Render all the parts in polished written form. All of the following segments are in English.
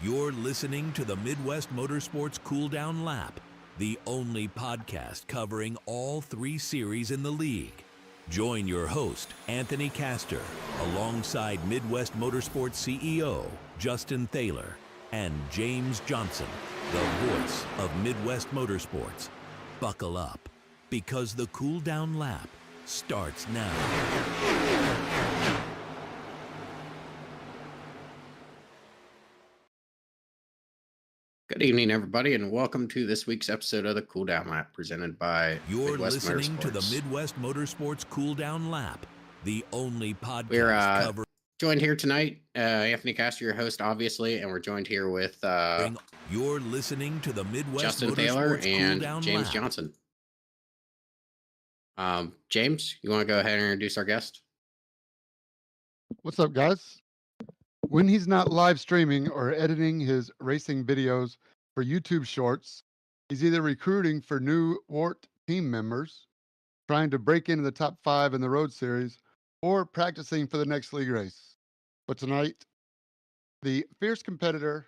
You're listening to the Midwest Motorsports Cool Down Lap, the only podcast covering all 3 series in the league. Join your host, Anthony Castor, alongside Midwest Motorsports CEO, Justin Thaler, and James Johnson, the voice of Midwest Motorsports. Buckle up, because the Cool Down Lap starts now. Good evening, everybody, and welcome to this week's episode of the Cool Down Lap, presented by You're Midwest listening Motorsports. to the Midwest Motorsports Cool Down Lap, the only podcast We're joined here tonight, Anthony Castor, your host, obviously, and we're joined here with You're listening to the Midwest Justin Motorsports Thaler Cool and Down James Lap. Johnson. James, you want to go ahead and introduce our guest? What's up, guys? When he's not live streaming or editing his racing videos for YouTube Shorts, he's either recruiting for new WART team members, trying to break into the top 5 in the Road Series, or practicing for the next league race. But tonight, the fierce competitor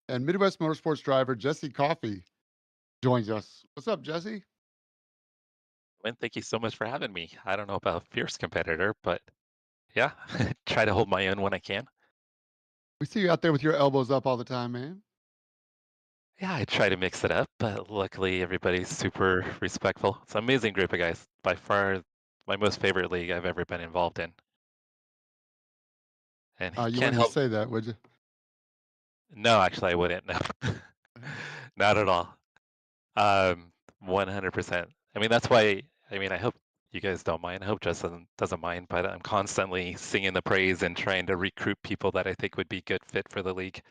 and Midwest Motorsports driver Jesse Coffey joins us. What's up, Jesse? Lynn, thank you so much for having me. I don't know about a fierce competitor, but yeah, try to hold my own when I can. We see you out there with your elbows up all the time, man. Yeah, I try to mix it up, but luckily everybody's super respectful. It's an amazing group of guys. By far, my most favorite league I've ever been involved in. And You can't wouldn't help. say that, would you? No, actually, I wouldn't. No, not at all. 100%. I mean, that's why. I mean, I hope you guys don't mind. I hope Justin doesn't mind, but I'm constantly singing the praise and trying to recruit people that I think would be good fit for the league.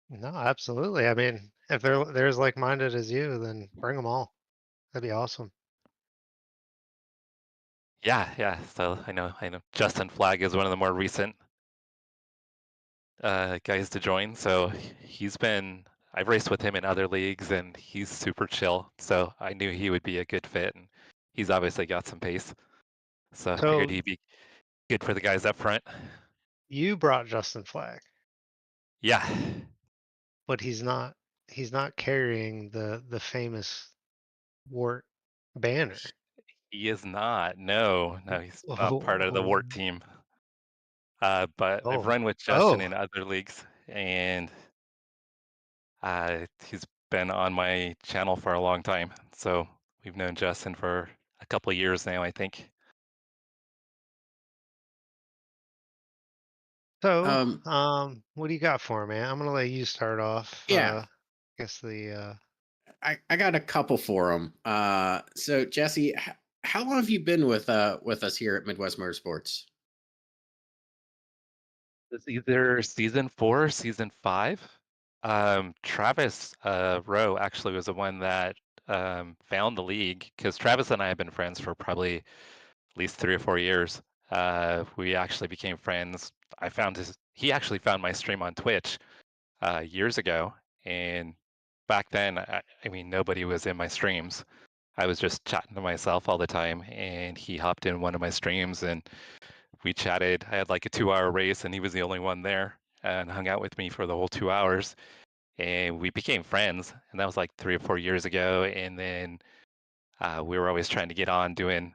No, absolutely. I mean, if they're as like-minded as you, then bring them all. That'd be awesome. Yeah. So I know Justin Flagg is one of the more recent guys to join. So I've raced with him in other leagues, and he's super chill. So I knew he would be a good fit, and he's obviously got some pace. So I figured So he'd be good for the guys up front. you brought Justin Flagg, Yeah, but he's not carrying the famous WART banner. he is not. No, he's not part of the WART team. But I've run with Justin in other leagues, and he's been on my channel for a long time. So we've known Justin for a couple of years now, I think. So, what do you got for me? I'm gonna let you start off. Yeah. I guess I got a couple for him. So Jesse, how long have you been with us here at Midwest Motorsports? It's either season 4 or season 5. Travis Rowe actually was the one that found the league, because Travis and I have been friends for probably at least 3 or 4 years. We actually became friends. He actually found my stream on Twitch years ago, and back then, I mean, nobody was in my streams. I was just chatting to myself all the time, and he hopped in one of my streams, and we chatted. I had like a 2-hour race, and he was the only one there, and hung out with me for the whole 2 hours, and we became friends. And that was like 3 or 4 years ago. And then we were always trying to get on doing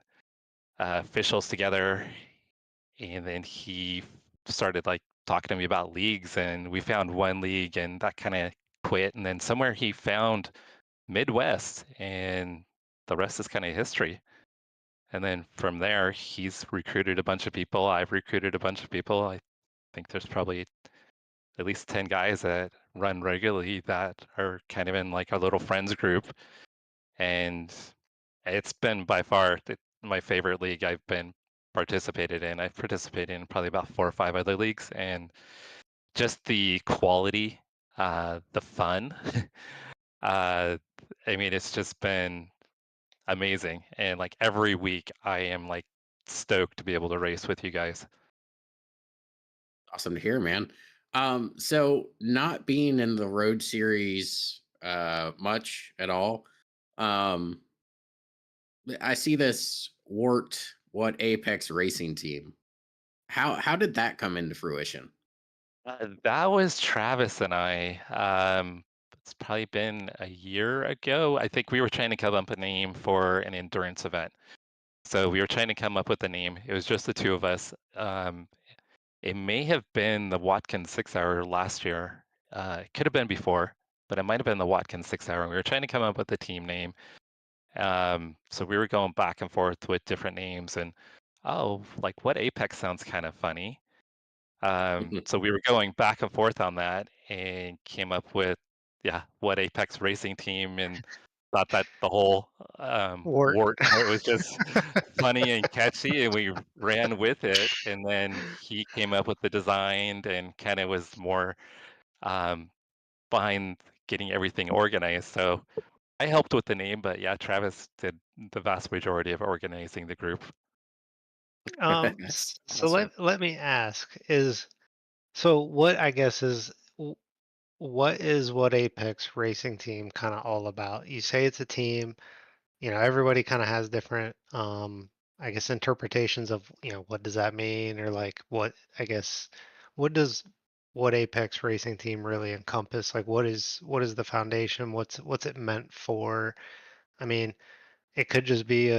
officials together, and then he started like talking to me about leagues, and we found one league, and that kind of quit. And then somewhere he found Midwest, and the rest is kind of history. And then from there, he's recruited a bunch of people. I've recruited a bunch of people. I think there's probably at least 10 guys that run regularly that are kind of in like our little friends group. And it's been by far my favorite league I've been participated in. I've participated in probably about 4 or 5 other leagues, and just the quality, the fun. I mean, it's just been amazing. And like every week I am like stoked to be able to race with you guys. Awesome to hear, man. So not being in the Road Series much at all, I see this what Apex Racing team. How did that come into fruition? That was Travis and I. It's probably been a year ago. I think we were trying to come up with a name for an endurance event. So we were trying to come up with a name. It was just the two of us. It may have been the Watkins 6 Hour last year. It could have been before, but it might have been the Watkins 6 Hour. We were trying to come up with a team name. So we were going back and forth with different names and, oh, like what Apex sounds kind of funny. So we were going back and forth on that and came up with, yeah, what Apex Racing Team, and thought that the whole Wart. wart part was just funny and catchy, and we ran with it. And then he came up with the design and kind of was more um, behind getting everything organized. So I helped with the name, but yeah, Travis did the vast majority of organizing the group. That's So awesome. let me ask so what I guess is what Apex Racing Team kind of all about? You say it's a team, everybody kind of has different I guess interpretations of, what does that mean, or like I guess what does what Apex Racing Team really encompass? Like what is the foundation? What's it meant for? I mean, it could just be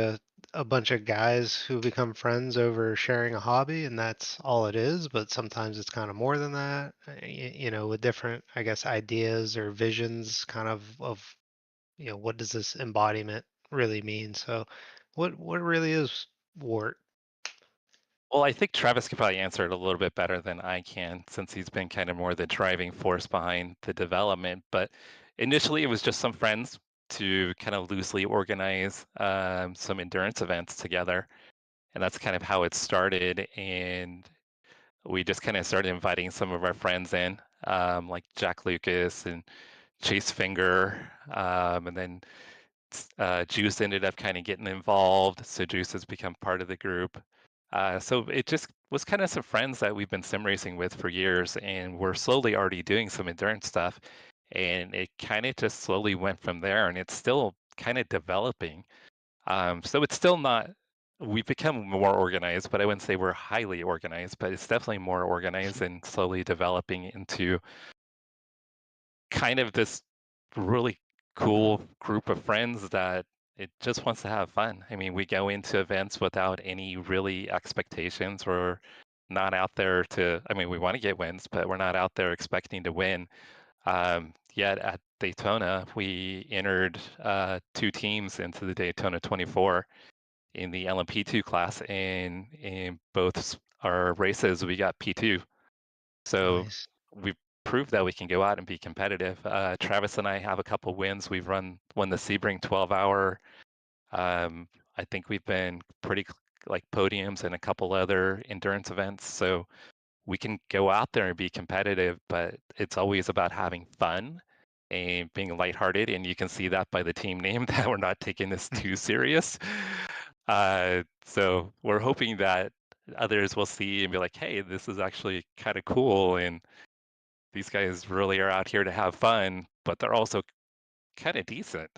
a bunch of guys who become friends over sharing a hobby, and that's all it is. But sometimes it's kind of more than that, with different, I guess, ideas or visions, kind of what does this embodiment really mean? So, what really is Wart? Well, I think Travis could probably answer it a little bit better than I can, since he's been kind of more the driving force behind the development. But initially, it was just some friends to kind of loosely organize some endurance events together. And that's kind of how it started. And we just kind of started inviting some of our friends in, like Jack Lucas and Chase Finger. And then Juice ended up kind of getting involved. So Juice has become part of the group. So it just was kind of some friends that we've been sim racing with for years, and we're slowly already doing some endurance stuff. And it kind of just slowly went from there, and it's still kind of developing. So it's still not, we've become more organized, but I wouldn't say we're highly organized, but it's definitely more organized and slowly developing into kind of this really cool group of friends that it just wants to have fun. I mean, we go into events without any really expectations. We're not out there to, I mean, we want to get wins, but we're not out there expecting to win. Yet at Daytona, we entered two teams into the Daytona 24 in the LMP2 class, and in both our races, we got P2. So Nice. we've proved that we can go out and be competitive. Travis and I have a couple wins. We've won the Sebring 12-hour. I think we've been pretty like podiums and a couple other endurance events. So we can go out there and be competitive, but it's always about having fun and being lighthearted. And you can see that by the team name that we're not taking this too serious. So we're hoping that others will see and be like, hey, this is actually kind of cool. And these guys really are out here to have fun, but they're also kind of decent.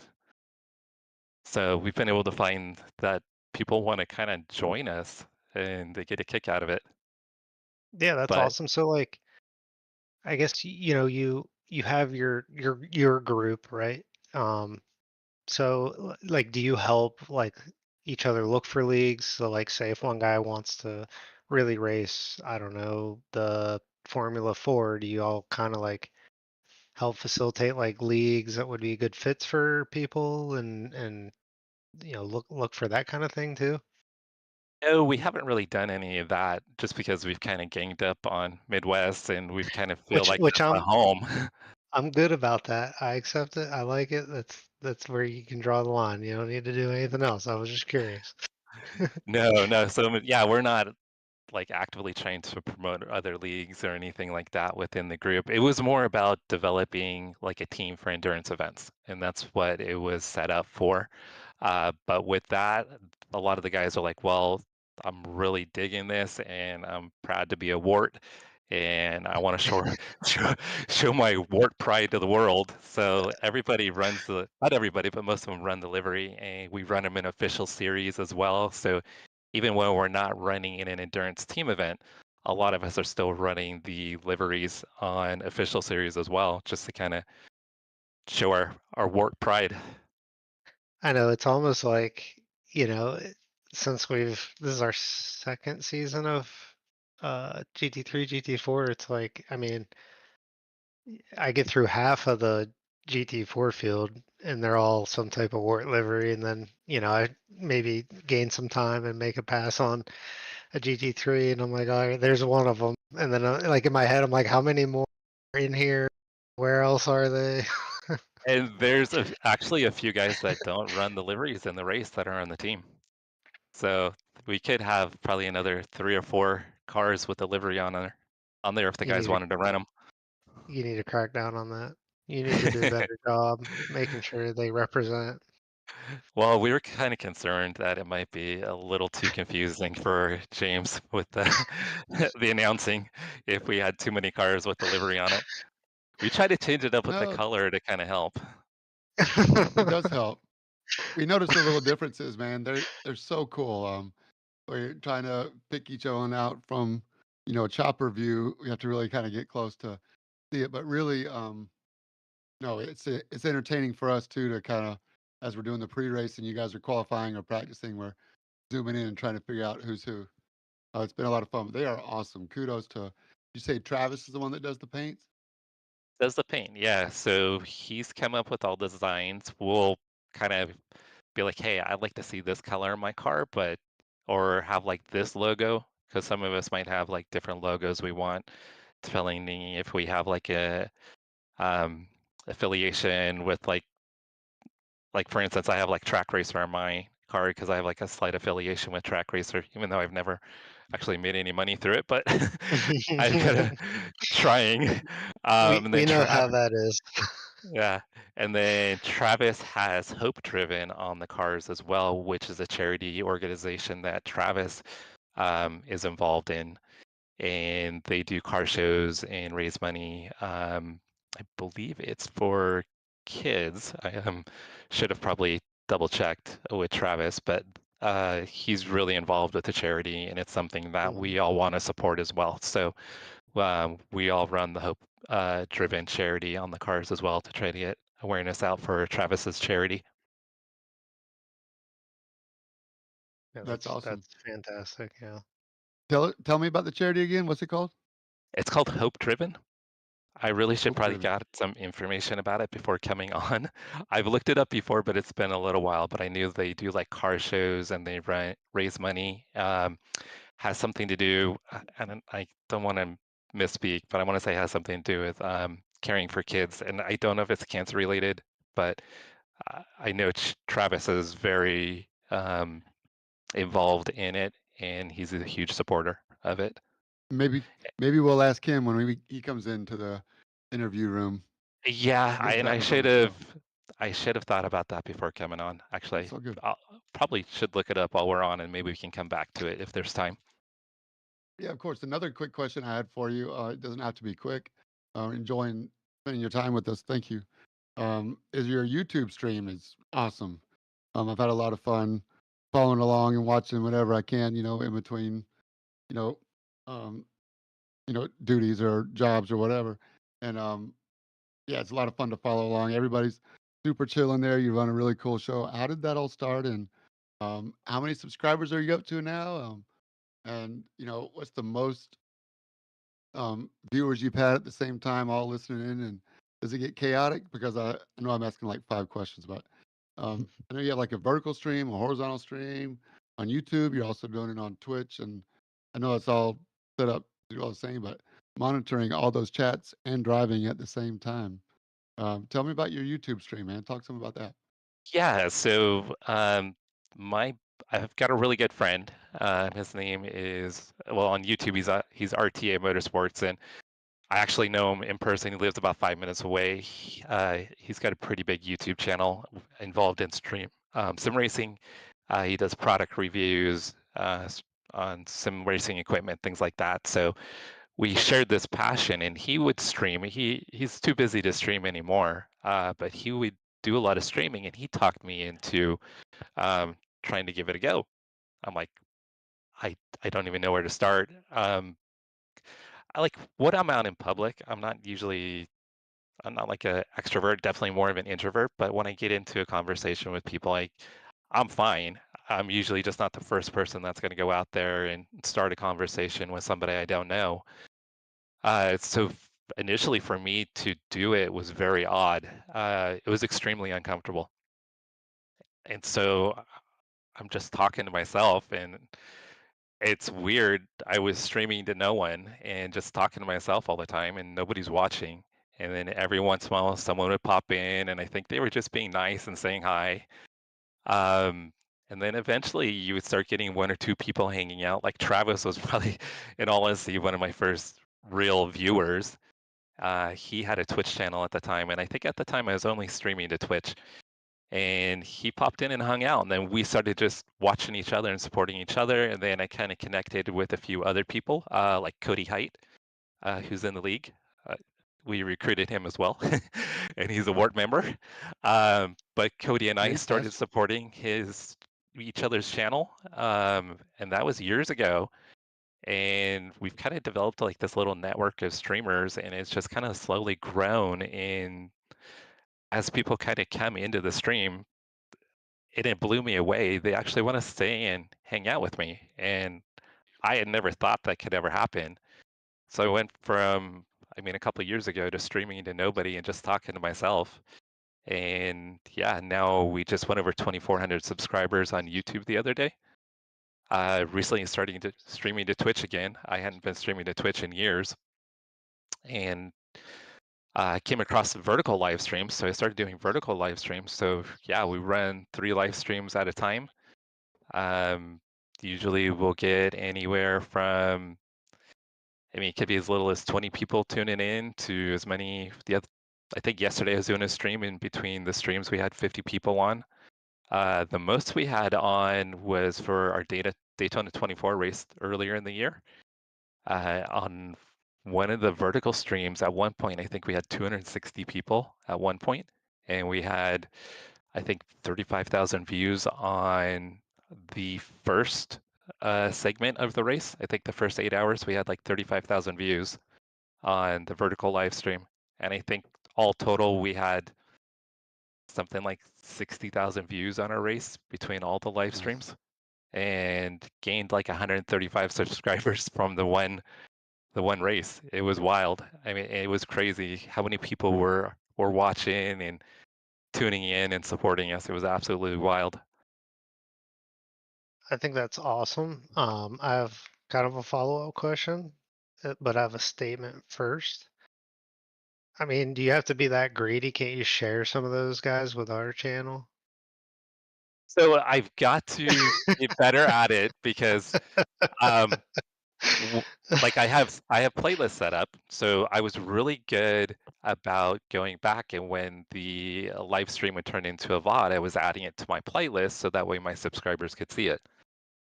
So we've been able to find that people want to kind of join us and they get a kick out of it. Yeah, that's But awesome. So like, I guess you have your group, right? Um, So, like, do you help like each other look for leagues? So, like, say if one guy wants to really race, I don't know, the Formula 4, do you all kind of like help facilitate like leagues that would be good fits for people, and look for that kind of thing too? no, we haven't really done any of that just because we've kind of ganged up on Midwest and we've kind of feel Which like which that's the home. I'm good about that. I accept it. I like it. That's where you can draw the line. You don't need to do anything else. I was just curious. No, no. So yeah, we're not like actively trying to promote other leagues or anything like that within the group. It was more about developing like a team for endurance events, and that's what it was set up for. But with that, a lot of the guys are like, well, I'm really digging this and I'm proud to be a wart and I want to show my wart pride to the world. So everybody runs not everybody, but most of them run the livery, and we run them in official series as well. So even when we're not running in an endurance team event, a lot of us are still running the liveries on official series as well, just to kind of show our Wart pride. I know it's almost like, since this is our second season of GT3, GT4, it's like, I mean, I get through half of the GT4 field and they're all some type of Wart livery, and then, I maybe gain some time and make a pass on a GT3 and I'm like, all right, there's one of them. And then like in my head, I'm like, how many more are in here? Where else are they? And there's actually a few guys that don't run the liveries in the race that are on the team. So we could have probably another 3 or 4 cars with the livery on there if the You guys need to, wanted to rent them. you need to crack down on that. You need to do a better job making sure they represent. Well, we were kind of concerned that it might be a little too confusing for James with the the announcing if we had too many cars with the livery on it. We tried to change it up with the No, color to kind of help. it does help. We noticed the little differences, man. They're so cool. We're trying to pick each one out from, a chopper view. We have to really kind of get close to see it, but really, no, it's entertaining for us too to kind of, as we're doing the pre-race and you guys are qualifying or practicing, we're zooming in and trying to figure out who's who. It's been a lot of fun. They are awesome. Kudos to. You say Travis is the one that does the paints? Does the paint, yeah. So he's come up with all the designs. We'll kind of be like, hey, I'd like to see this color in my car, but or have like this logo, because some of us might have like different logos we want, depending if we have like a um, affiliation with like for instance, I have like Track Racer on my car because I have like a slight affiliation with Track Racer, even though I've never actually made any money through it, but I gotta trying. we And then we know how that is. yeah, and then Travis has Hope Driven on the cars as well, which is a charity organization that Travis is involved in, and they do car shows and raise money. I believe it's for kids. I should have probably double checked with Travis, but he's really involved with the charity, and it's something that Mhm. we all want to support as well. So we all run the Hope Driven charity on the cars as well to try to get awareness out for Travis's charity. Yeah, That's awesome. that's fantastic. Yeah. Tell me about the charity again. What's it called? It's called Hope Driven. I really should Hope probably Driven. got some information about it before coming on. I've looked it up before, but it's been a little while. But I knew they do like car shows and they raise money. Has something to do, and I don't want to misspeak, but I want to say it has something to do with caring for kids. And I don't know if it's cancer related, but I know Travis is very involved in it, and he's a huge supporter of it. Maybe maybe we'll ask him when he comes into the interview room. Yeah, Get to and that one on the show. I should have thought about that before coming on. That's Actually, all good. I probably should look it up while we're on, and maybe we can come back to it if there's time. Yeah, of course. Another quick question I had for you. It doesn't have to be quick. Enjoying spending your time with us. Thank you. Is your YouTube stream is awesome. I've had a lot of fun following along and watching whatever I can. In between, you know, um, duties or jobs or whatever. And yeah, it's a lot of fun to follow along. Everybody's super chill in there. You run a really cool show. How did that all start? And how many subscribers are you up to now? And what's the most viewers you've had at the same time, all listening in? And does it get chaotic? Because I know I'm asking like 5 questions, but I know you have like a vertical stream, a horizontal stream on YouTube. You're also doing it on Twitch, and I know it's all set up to do all the same, but monitoring all those chats and driving at the same time. Tell me about your YouTube stream, man. Talk to me about that. Yeah, so my I've got a really good friend. His name is well on YouTube. He's RTA Motorsports, and I actually know him in person. He lives about 5 minutes away. He's got a pretty big YouTube channel involved in sim racing. He does product reviews on sim racing equipment, things like that. So we shared this passion, and he would stream. He's too busy to stream anymore, but he would do a lot of streaming, and he talked me into trying to give it a go. I'm like, I don't even know where to start. like when I'm out in public, I'm not like a extrovert, definitely more of an introvert, but when I get into a conversation with people, I'm fine. I'm usually just not the first person that's going to go out there and start a conversation with somebody I don't know. Initially for me to do it was very odd. It was extremely uncomfortable. And so I'm just talking to myself and it's weird. I was streaming to no one and just talking to myself all the time and nobody's watching. And then every once in a while someone would pop in and I think they were just being nice and saying hi. Um, and then eventually you would start getting one or two people hanging out. Like Travis was probably, in all honesty, one of my first real viewers. He had a Twitch channel at the time, and I think at the time I was only streaming to Twitch. And he popped in and hung out, and then we started just watching each other and supporting each other. And then I kind of connected with a few other people, like Cody Height, who's in the league. Uh, we recruited him as well, and he's a ward member. But Cody and I started Fantastic. supporting each other's channel, and that was years ago. And we've kind of developed like this little network of streamers, and it's just kind of slowly grown. And as people kind of come into the stream, it blew me away. They actually want to stay and hang out with me, and I had never thought that could ever happen. So I went from, I mean, a couple of years ago to streaming to nobody and just talking to myself. And yeah, now we just went over 2,400 subscribers on YouTube the other day. Recently starting to streaming to Twitch again. I hadn't been streaming to Twitch in years, and I came across the vertical live streams, so I started doing vertical live streams. So yeah, we run 3 live streams at a time. Usually we'll get anywhere from, I mean, it could be as little as 20 people tuning in to as many. I think yesterday I was doing a stream. In between the streams, we had 50 people on. The most we had on was for our Daytona 24 race earlier in the year. On one of the vertical streams, at one point, I think we had 260 people at one point, and we had, I think, 35,000 views on the first segment of the race. I think the first 8 hours we had like 35,000 views on the vertical live stream, and I think all total we had something like 60,000 views on our race between all the live Nice. streams, and gained like 135 subscribers from the one race. It was wild. I mean, it was crazy how many people were watching and tuning in and supporting us. It was absolutely wild. I think that's awesome. I have kind of a follow-up question, but I have a statement first. I mean, do you have to be that greedy? Can't you share some of those guys with our channel? So I've got to get better at it because um w- like I have playlists set up. So I was really good about going back, and when the live stream would turn into a VOD, I was adding it to my playlist so that way my subscribers could see it.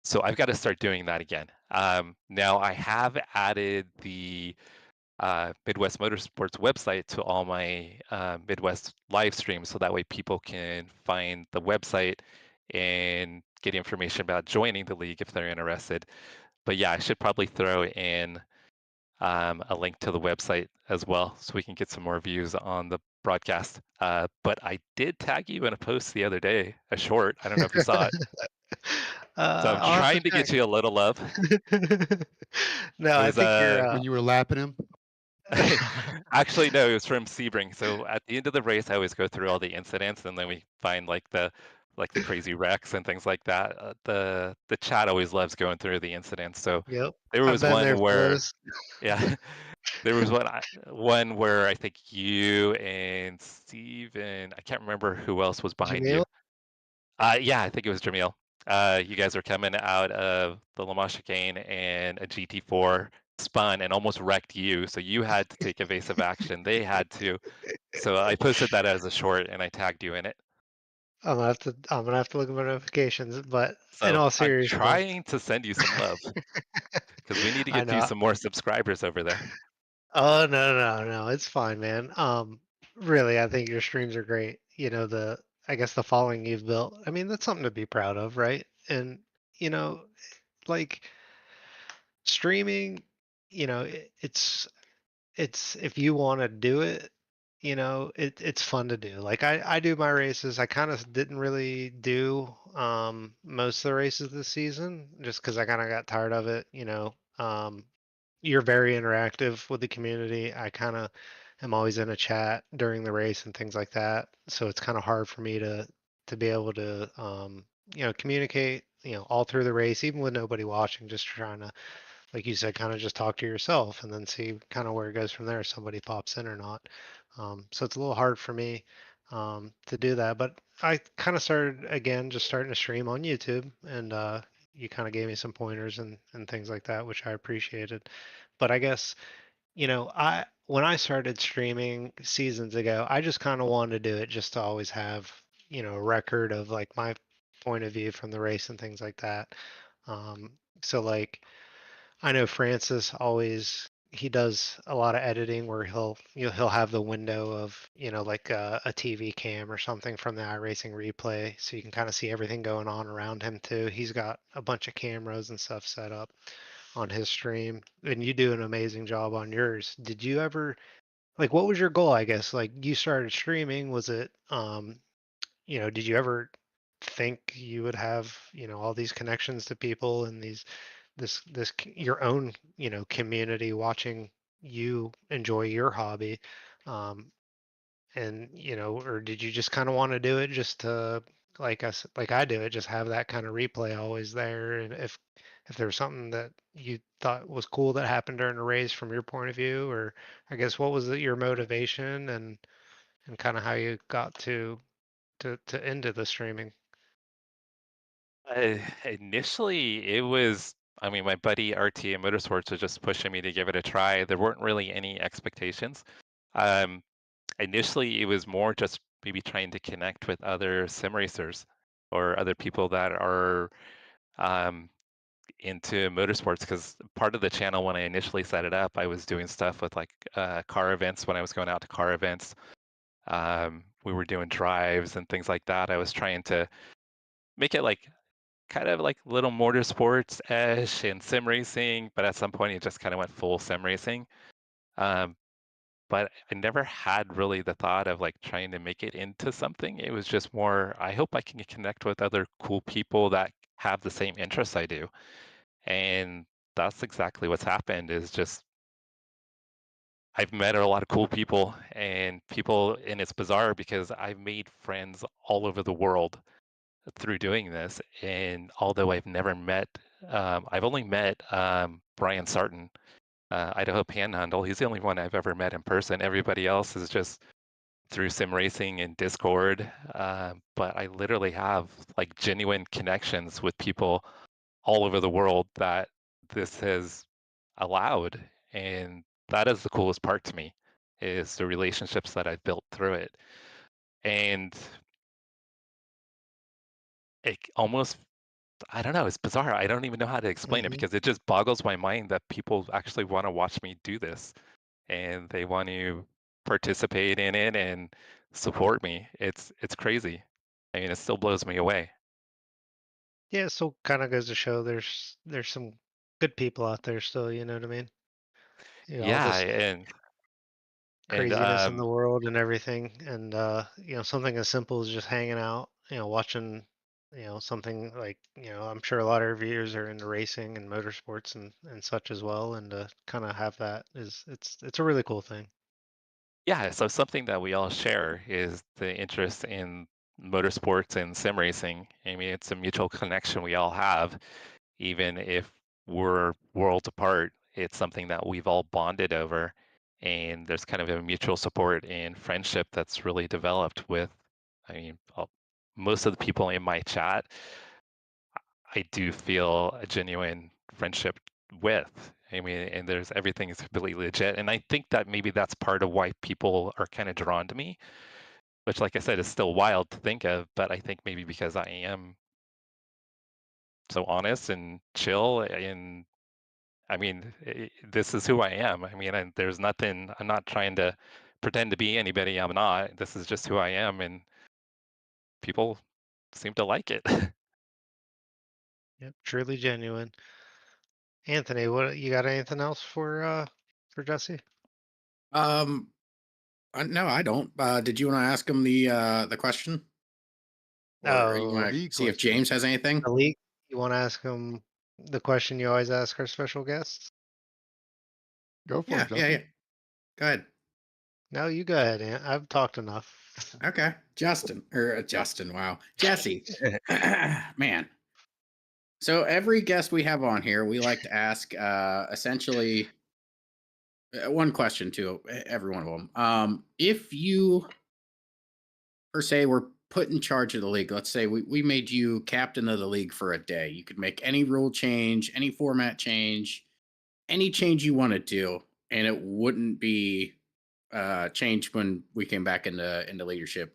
So I've got to start doing that again. Now I have added the Midwest Motorsports website to all my Midwest live streams, so that way people can find the website and get information about joining the league if they're interested. But yeah, I should probably throw in a link to the website as well, so we can get some more views on the broadcast. But I did tag you in a post the other day, a short. I don't know if you saw it. So I'm I'll have to trying to check. get you a little love. No, It I was think you're. When you were lapping him. actually no, it was from Sebring. So at the end of the race, I always go through all the incidents, and then we find like the crazy wrecks and things like that. The chat always loves going through the incidents. So Yep, there I've was been there one for where, those. yeah, there was one where I think you and Steve and I can't remember who else was behind you. Jamil? Yeah, I think it was Jamil. You guys were coming out of the Le Mans chicane, and a GT4 spun and almost wrecked you. So you had to take evasive action. They had to. So I posted that as a short, and I tagged you in it. I'm gonna have to look at my notifications. But in So all I'm seriousness, trying to send you some love because we need to I get you know. some more subscribers over there. Oh, no, it's fine, man. Really, I think your streams are great. I guess the following you've built. I mean, that's something to be proud of, right? And you know, like streaming, it's if you want to do it, it's fun to do. Like I do my races. I kind of didn't really do most of the races this season just because I kind of got tired of it. You're very interactive with the community. I kind of am always in a chat during the race and things like that. So it's kind of hard for me to be able to communicate, all through the race, even with nobody watching, just trying to, like you said, kind of just talk to yourself and then see kind of where it goes from there, if somebody pops in or not. So it's a little hard for me to do that. But I kind of started again, just starting to stream on YouTube, and you kind of gave me some pointers and things like that, which I appreciated. But I guess, I when I started streaming seasons ago, I just kind of wanted to do it just to always have, a record of like my point of view from the race and things like that. So like I know Francis always he does a lot of editing where he'll have the window of like a TV cam or something from the iRacing replay, so you can kind of see everything going on around him too. He's got a bunch of cameras and stuff set up on his stream, and you do an amazing job on yours. Did you ever like what was your goal? I guess like you started streaming, was it did you ever think you would have all these connections to people and your own community watching you enjoy your hobby, um and or did you just kind of want to do it just to like us like I do it, just have that kind of replay always there, and if there was something that you thought was cool that happened during a race from your point of view, or I guess what was your motivation and kind of how you got to into the streaming. Initially, it was, I mean, my buddy RTA Motorsports was just pushing me to give it a try. There weren't really any expectations. Um, Initially, it was more just maybe trying to connect with other sim racers or other people that are um, into motorsports. Because part of the channel, when I initially set it up, I was doing stuff with like car events when I was going out to car events. We were doing drives and things like that. I was trying to make it like kind of like little motorsports-ish and sim racing, but at some point it just kind of went full sim racing. Um, but I never had really the thought of like trying to make it into something. It was just more, I hope I can connect with other cool people that have the same interests I do. And that's exactly what's happened is just I've met a lot of cool people and it's bizarre because I've made friends all over the world through doing this. And although I've only met Brian Sarton, Idaho Panhandle. He's the only one I've ever met in person. Everybody else is just through sim racing and Discord. But I literally have like genuine connections with people all over the world that this has allowed. And that is the coolest part to me is the relationships that I've built through it. And it almost I don't know. It's bizarre. I don't even know how to explain it Hmm. because it just boggles my mind that people actually want to watch me do this and they want to participate in it and support me. It's crazy. I mean, it still blows me away. Yeah, it still kind of goes to show there's some good people out there still, you know what I mean? All Yeah, this and craziness in the world and everything, and something as simple as just hanging out, watching, something like, I'm sure a lot of viewers are into racing and motorsports and such as well, and to kind of have that is it's a really cool thing. yeah, so something that we all share is the interest in motorsports and sim racing. I mean, it's a mutual connection we all have, even if we're worlds apart. It's something that we've all bonded over, and there's kind of a mutual support and friendship that's really developed with, I mean, most of the people in my chat, I do feel a genuine friendship with. I mean, and there's everything is completely legit. And I think that maybe that's part of why people are kind of drawn to me, which, like I said, is still wild to think of. But I think maybe because I am so honest and chill and I mean, this is who I am. I mean, there's nothing, I'm not trying to pretend to be anybody I'm not. This is just who I am, and people seem to like it. Yep, truly genuine. Anthony, what you got anything else for Jesse? Um, no, I don't. Did you want to ask him the question, or you Oh, want The to see if question. James has anything? the league. You want to ask him the question you always ask our special guests? Go for it, Yeah. Justin. Go ahead. No, you go ahead, Ant. I've talked enough. Okay, Justin. Wow, Jesse. Man. So every guest we have on here, we like to ask essentially one question to every one of them. If you, per se, were put in charge of the league, let's say we made you captain of the league for a day, you could make any rule change, any format change, any change you wanted to, and it wouldn't be changed when we came back into leadership.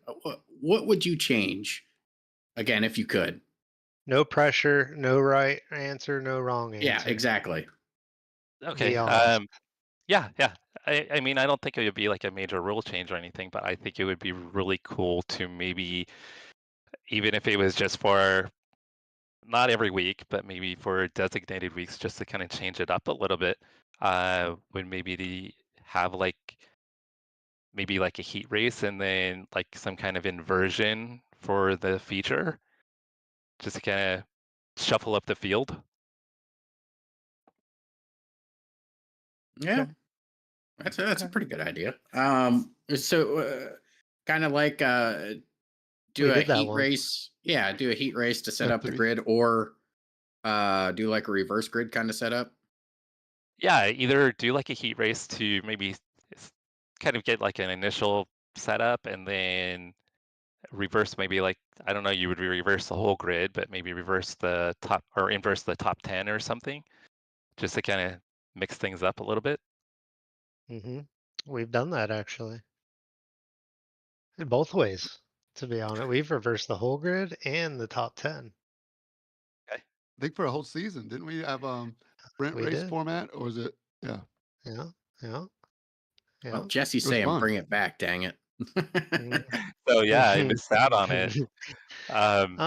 What would you change again if you could? No pressure, no right answer, no wrong Yeah, answer. exactly. Be Okay. honest. Yeah, yeah. I mean, I don't think it would be like a major rule change or anything, but I think it would be really cool to maybe, even if it was just for not every week, but maybe for designated weeks, just to kind of change it up a little bit. Would maybe have like maybe like a heat race and then like some kind of inversion for the feature, just to kind of shuffle up the field. Yeah, Okay. that's a Okay. pretty good idea. So kind of like do We a did that heat once. race. Yeah, do a heat race to set up the Anthony. grid, or do like a reverse grid kind of setup. Yeah, either do like a heat race to maybe kind of get like an initial setup and then reverse maybe like I don't know, you would reverse the whole grid, but maybe reverse the top or inverse the top 10 or something, just to kind of mix things up a little bit. Hmm. We've done that actually. In both ways, to be honest. We've reversed the whole grid and the top 10. Okay. I think for a whole season, didn't we have sprint We race did. format, or was it? Yeah, Yeah. Yeah. Well, Yeah. Jesse's it was saying fun. bring it back. Dang it. So yeah, I missed out on it. Um,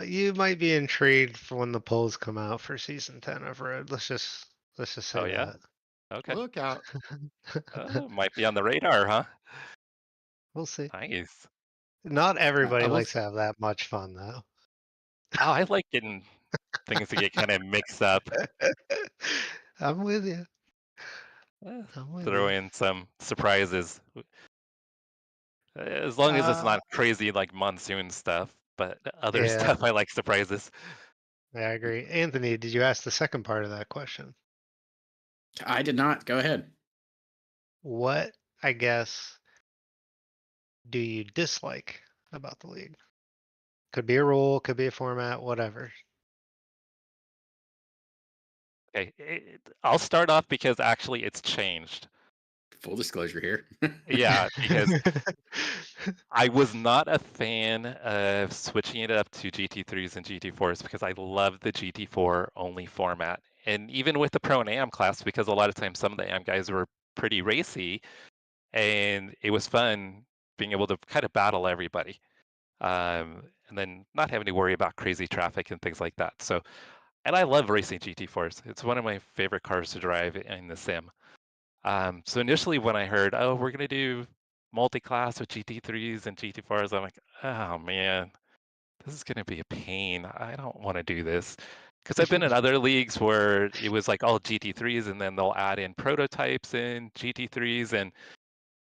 You might be intrigued for when the polls come out for season 10 of Road. Let's just oh say yeah, that. okay. Look out! Might be on the radar, huh? We'll see. Nice. Not I everybody likes was. to have that much fun though. Oh, I like getting things to get kind of mixed up. I'm with you. Eh, I'm with Throw you. in some surprises, as long as it's Uh, not crazy like monsoon stuff. But other yeah, stuff, I like surprises. I agree. Anthony, did you ask the second part of that question? I did not. Go ahead. What, I guess, do you dislike about the league? Could be a rule, could be a format, whatever. Okay, I'll start off because actually it's changed. Full disclosure here. Yeah, because I was not a fan of switching it up to GT3s and GT4s because I love the GT4 only format. And even with the Pro and Am class, because a lot of times some of the Am guys were pretty racy, and it was fun being able to kind of battle everybody. And then not having to worry about crazy traffic and things like that. So, and I love racing GT4s. It's one of my favorite cars to drive in the sim. So initially when I heard, oh, we're gonna do multi-class with GT3s and GT4s, I'm like, oh man, this is gonna be a pain. I don't want to do this. Because I've been in other leagues where it was like all GT3s and then they'll add in prototypes in GT3s and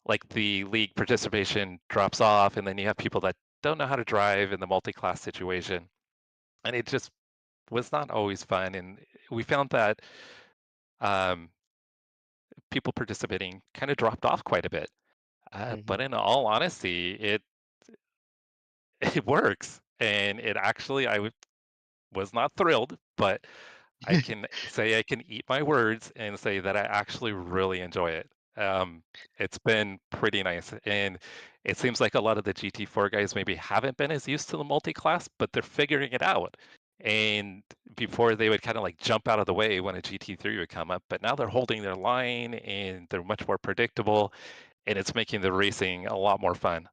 like the league participation drops off and then you have people that don't know how to drive in the multi-class situation. And it just was not always fun. And we found that um, people participating kind of dropped off quite a bit. But Hmm. in all honesty, it it works, and it actually was not thrilled, but I can say I can eat my words and say that I actually really enjoy it. Um, it's been pretty nice, and it seems like a lot of the GT4 guys maybe haven't been as used to the multi-class, but they're figuring it out. And before they would kind of like jump out of the way when a GT3 would come up, but now they're holding their line and they're much more predictable, and it's making the racing a lot more fun.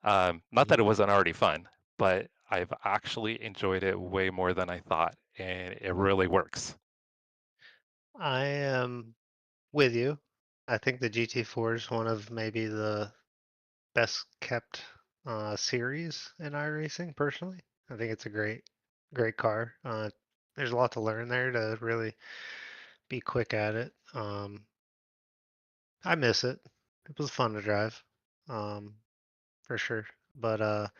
Not that it Hmm. wasn't already fun, but I've actually enjoyed it way more than I thought, and it really works. I am with you. I think the GT4 is one of maybe the best kept series in iRacing. Personally, I think it's a great car. There's a lot to learn there to really be quick at it. I miss it. It was fun to drive, um, for sure. But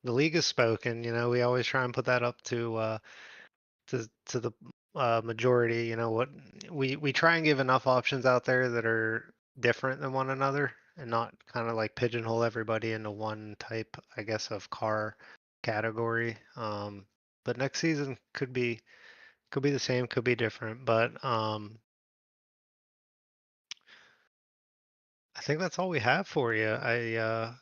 the league has spoken. We always try and put that up to the majority. What we try and give enough options out there that are different than one another, and not kind of like pigeonhole everybody into one type, I guess, of car category. But next season could be the same, could be different. But I think that's all we have for you. I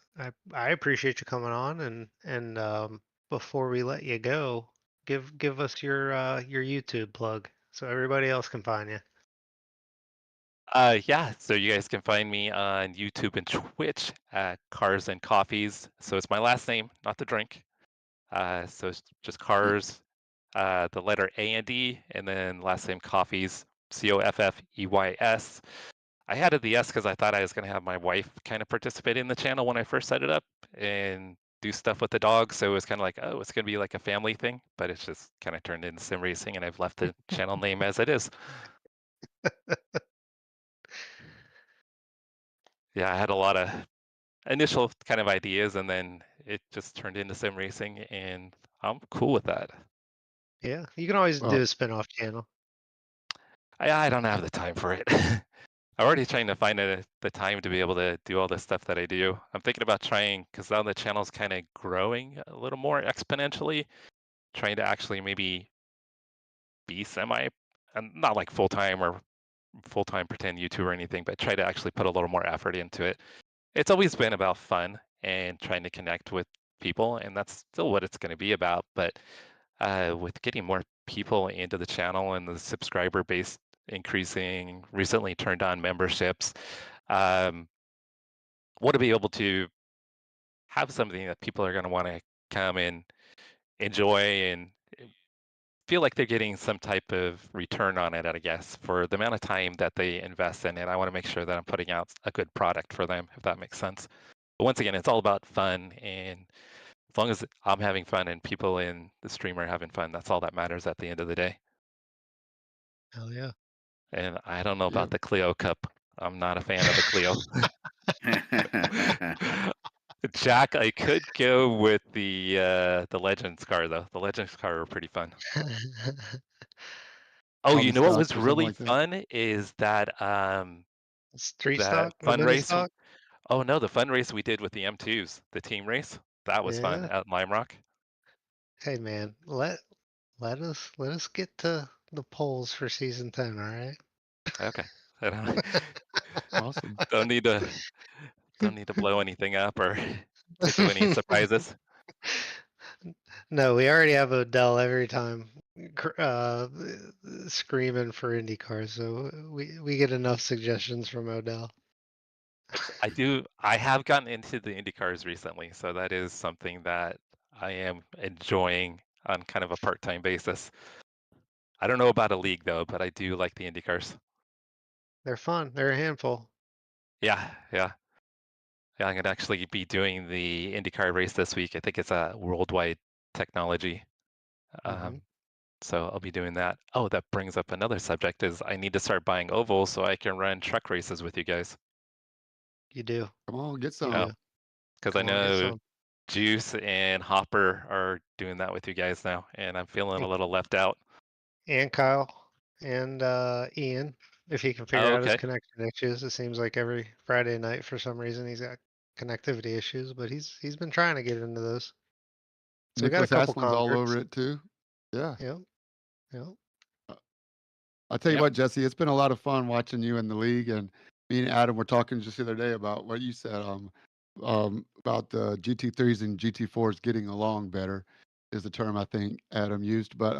appreciate you coming on, and before we let you go, give us your YouTube plug so everybody else can find you. Yeah, so you guys can find me on YouTube and Twitch at Cars and Coffees. So it's my last name, not the drink. So it's just Cars, the letter A and D, and then last name Coffees, Coffeys. I added the S because I thought I was going to have my wife kind of participate in the channel when I first set it up and do stuff with the dog. So it was kind of like, oh, it's going to be like a family thing, but it's just kind of turned into sim racing, and I've left the channel name as it is. Yeah, I had a lot of initial kind of ideas, and then it just turned into sim racing, and I'm cool with that. Yeah, you can always do Well, a spin-off channel. I don't have the time for it. I'm already trying to find the time to be able to do all the stuff that I do. I'm thinking about trying, because now the channel's kind of growing a little more exponentially, trying to actually maybe be semi, and not like full-time or full-time pretend YouTuber or anything, but try to actually put a little more effort into it. It's always been about fun and trying to connect with people, and that's still what it's going to be about. But with getting more people into the channel and the subscriber base increasing, recently turned on memberships, um, want to be able to have something that people are going to want to come and enjoy and feel like they're getting some type of return on it, I guess, for the amount of time that they invest in it. I want to make sure that I'm putting out a good product for them, if that makes sense. But once again, it's all about fun, and as long as I'm having fun and people in the stream are having fun, that's all that matters at the end of the day. Hell yeah. And I don't know yeah. about the Clio Cup. I'm not a fan of the Clio. Jack, I could go with the Legends car though. The Legends car are pretty fun. Oh, Hobby you know what stock was or something really like that. fun is Street that stock, fun mobility race. stock. Oh no, the fun race we did with the M2s, the team race. That was fun Yeah. at Lime Rock. Hey man, let us get to the polls for season 10. All right. Okay. I don't, Awesome. don't need to don't need to blow anything up or to do any surprises. No, we already have Odell every time screaming for IndyCar, so we get enough suggestions from Odell. I have gotten into the Indy cars recently, so that is something that I am enjoying on kind of a part-time basis. I don't know about a league though, but I do like the Indy cars. They're fun. They're a handful. Yeah, yeah. Yeah, I'm gonna actually be doing the IndyCar race this week. I think it's a worldwide technology. Hmm. Um, so I'll be doing that. Oh, that brings up another subject is I need to start buying ovals so I can run truck races with you guys. You do. Come on, get You some. do. Because I Come on, get know some. Juice and Hopper are doing that with you guys now, and I'm feeling a And, little left out. and Kyle and Ian, if he can figure Oh, out his okay. connection issues. It seems like every Friday night for some reason he's got connectivity issues, but he's been trying to get into those. So we got a Nicholas couple Haslin's all converts. over it too. Yeah. Yep. Yep. Uh, I'll tell you Yep. what, Jesse, it's been a lot of fun watching you in the league, and me and Adam were talking just the other day about what you said, about the GT3s and GT4s getting along better is the term I think Adam used. But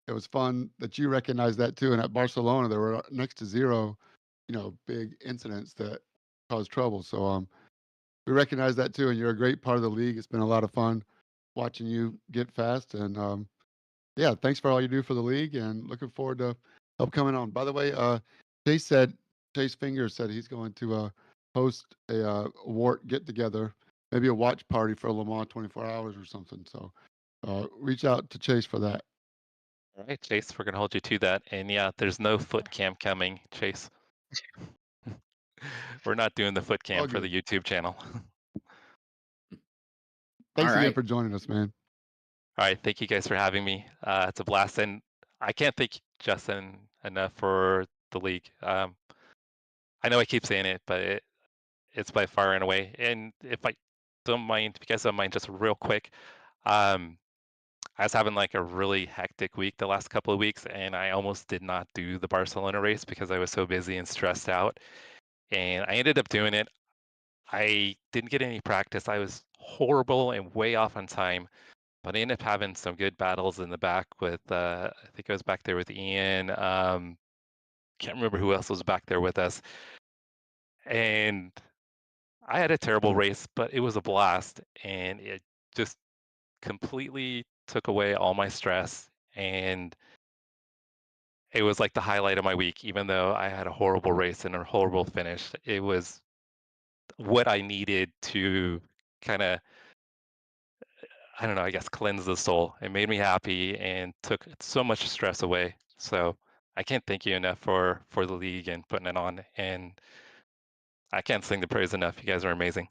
it was fun that you recognized that too. And at Barcelona, there were next to zero, big incidents that caused trouble. So we recognize that too, and you're a great part of the league. It's been a lot of fun watching you get fast, and yeah, thanks for all you do for the league, and looking forward to help coming on. By the way, Chase said Chase Finger said he's going to host a Wart get together, maybe a watch party for Le Mans 24 hours or something. So reach out to Chase for that. All right, Chase, we're gonna hold you to that. And yeah, there's no foot cam coming, Chase. We're not doing the foot cam All for the good. YouTube channel. Thanks All again right. for joining us, man. All right, thank you guys for having me. It's a blast, and I can't thank Justin enough for the league. I know I keep saying it, but it's by far and away. And if I don't mind, if you guys don't mind, just real quick, um, I was having like a really hectic week the last couple of weeks, and I almost did not do the Barcelona race because I was so busy and stressed out. And I ended up doing it. I didn't get any practice. I was horrible and way off on time, but I ended up having some good battles in the back with, I think I was back there with Ian. Can't remember who else was back there with us. And I had a terrible race, but it was a blast, and it just completely took away all my stress. And it was like the highlight of my week, even though I had a horrible race and a horrible finish. It was what I needed to kind of, I don't know, I guess cleanse the soul. It made me happy and took so much stress away. So I can't thank you enough for the league and putting it on. And I can't sing the praise enough. You guys are amazing.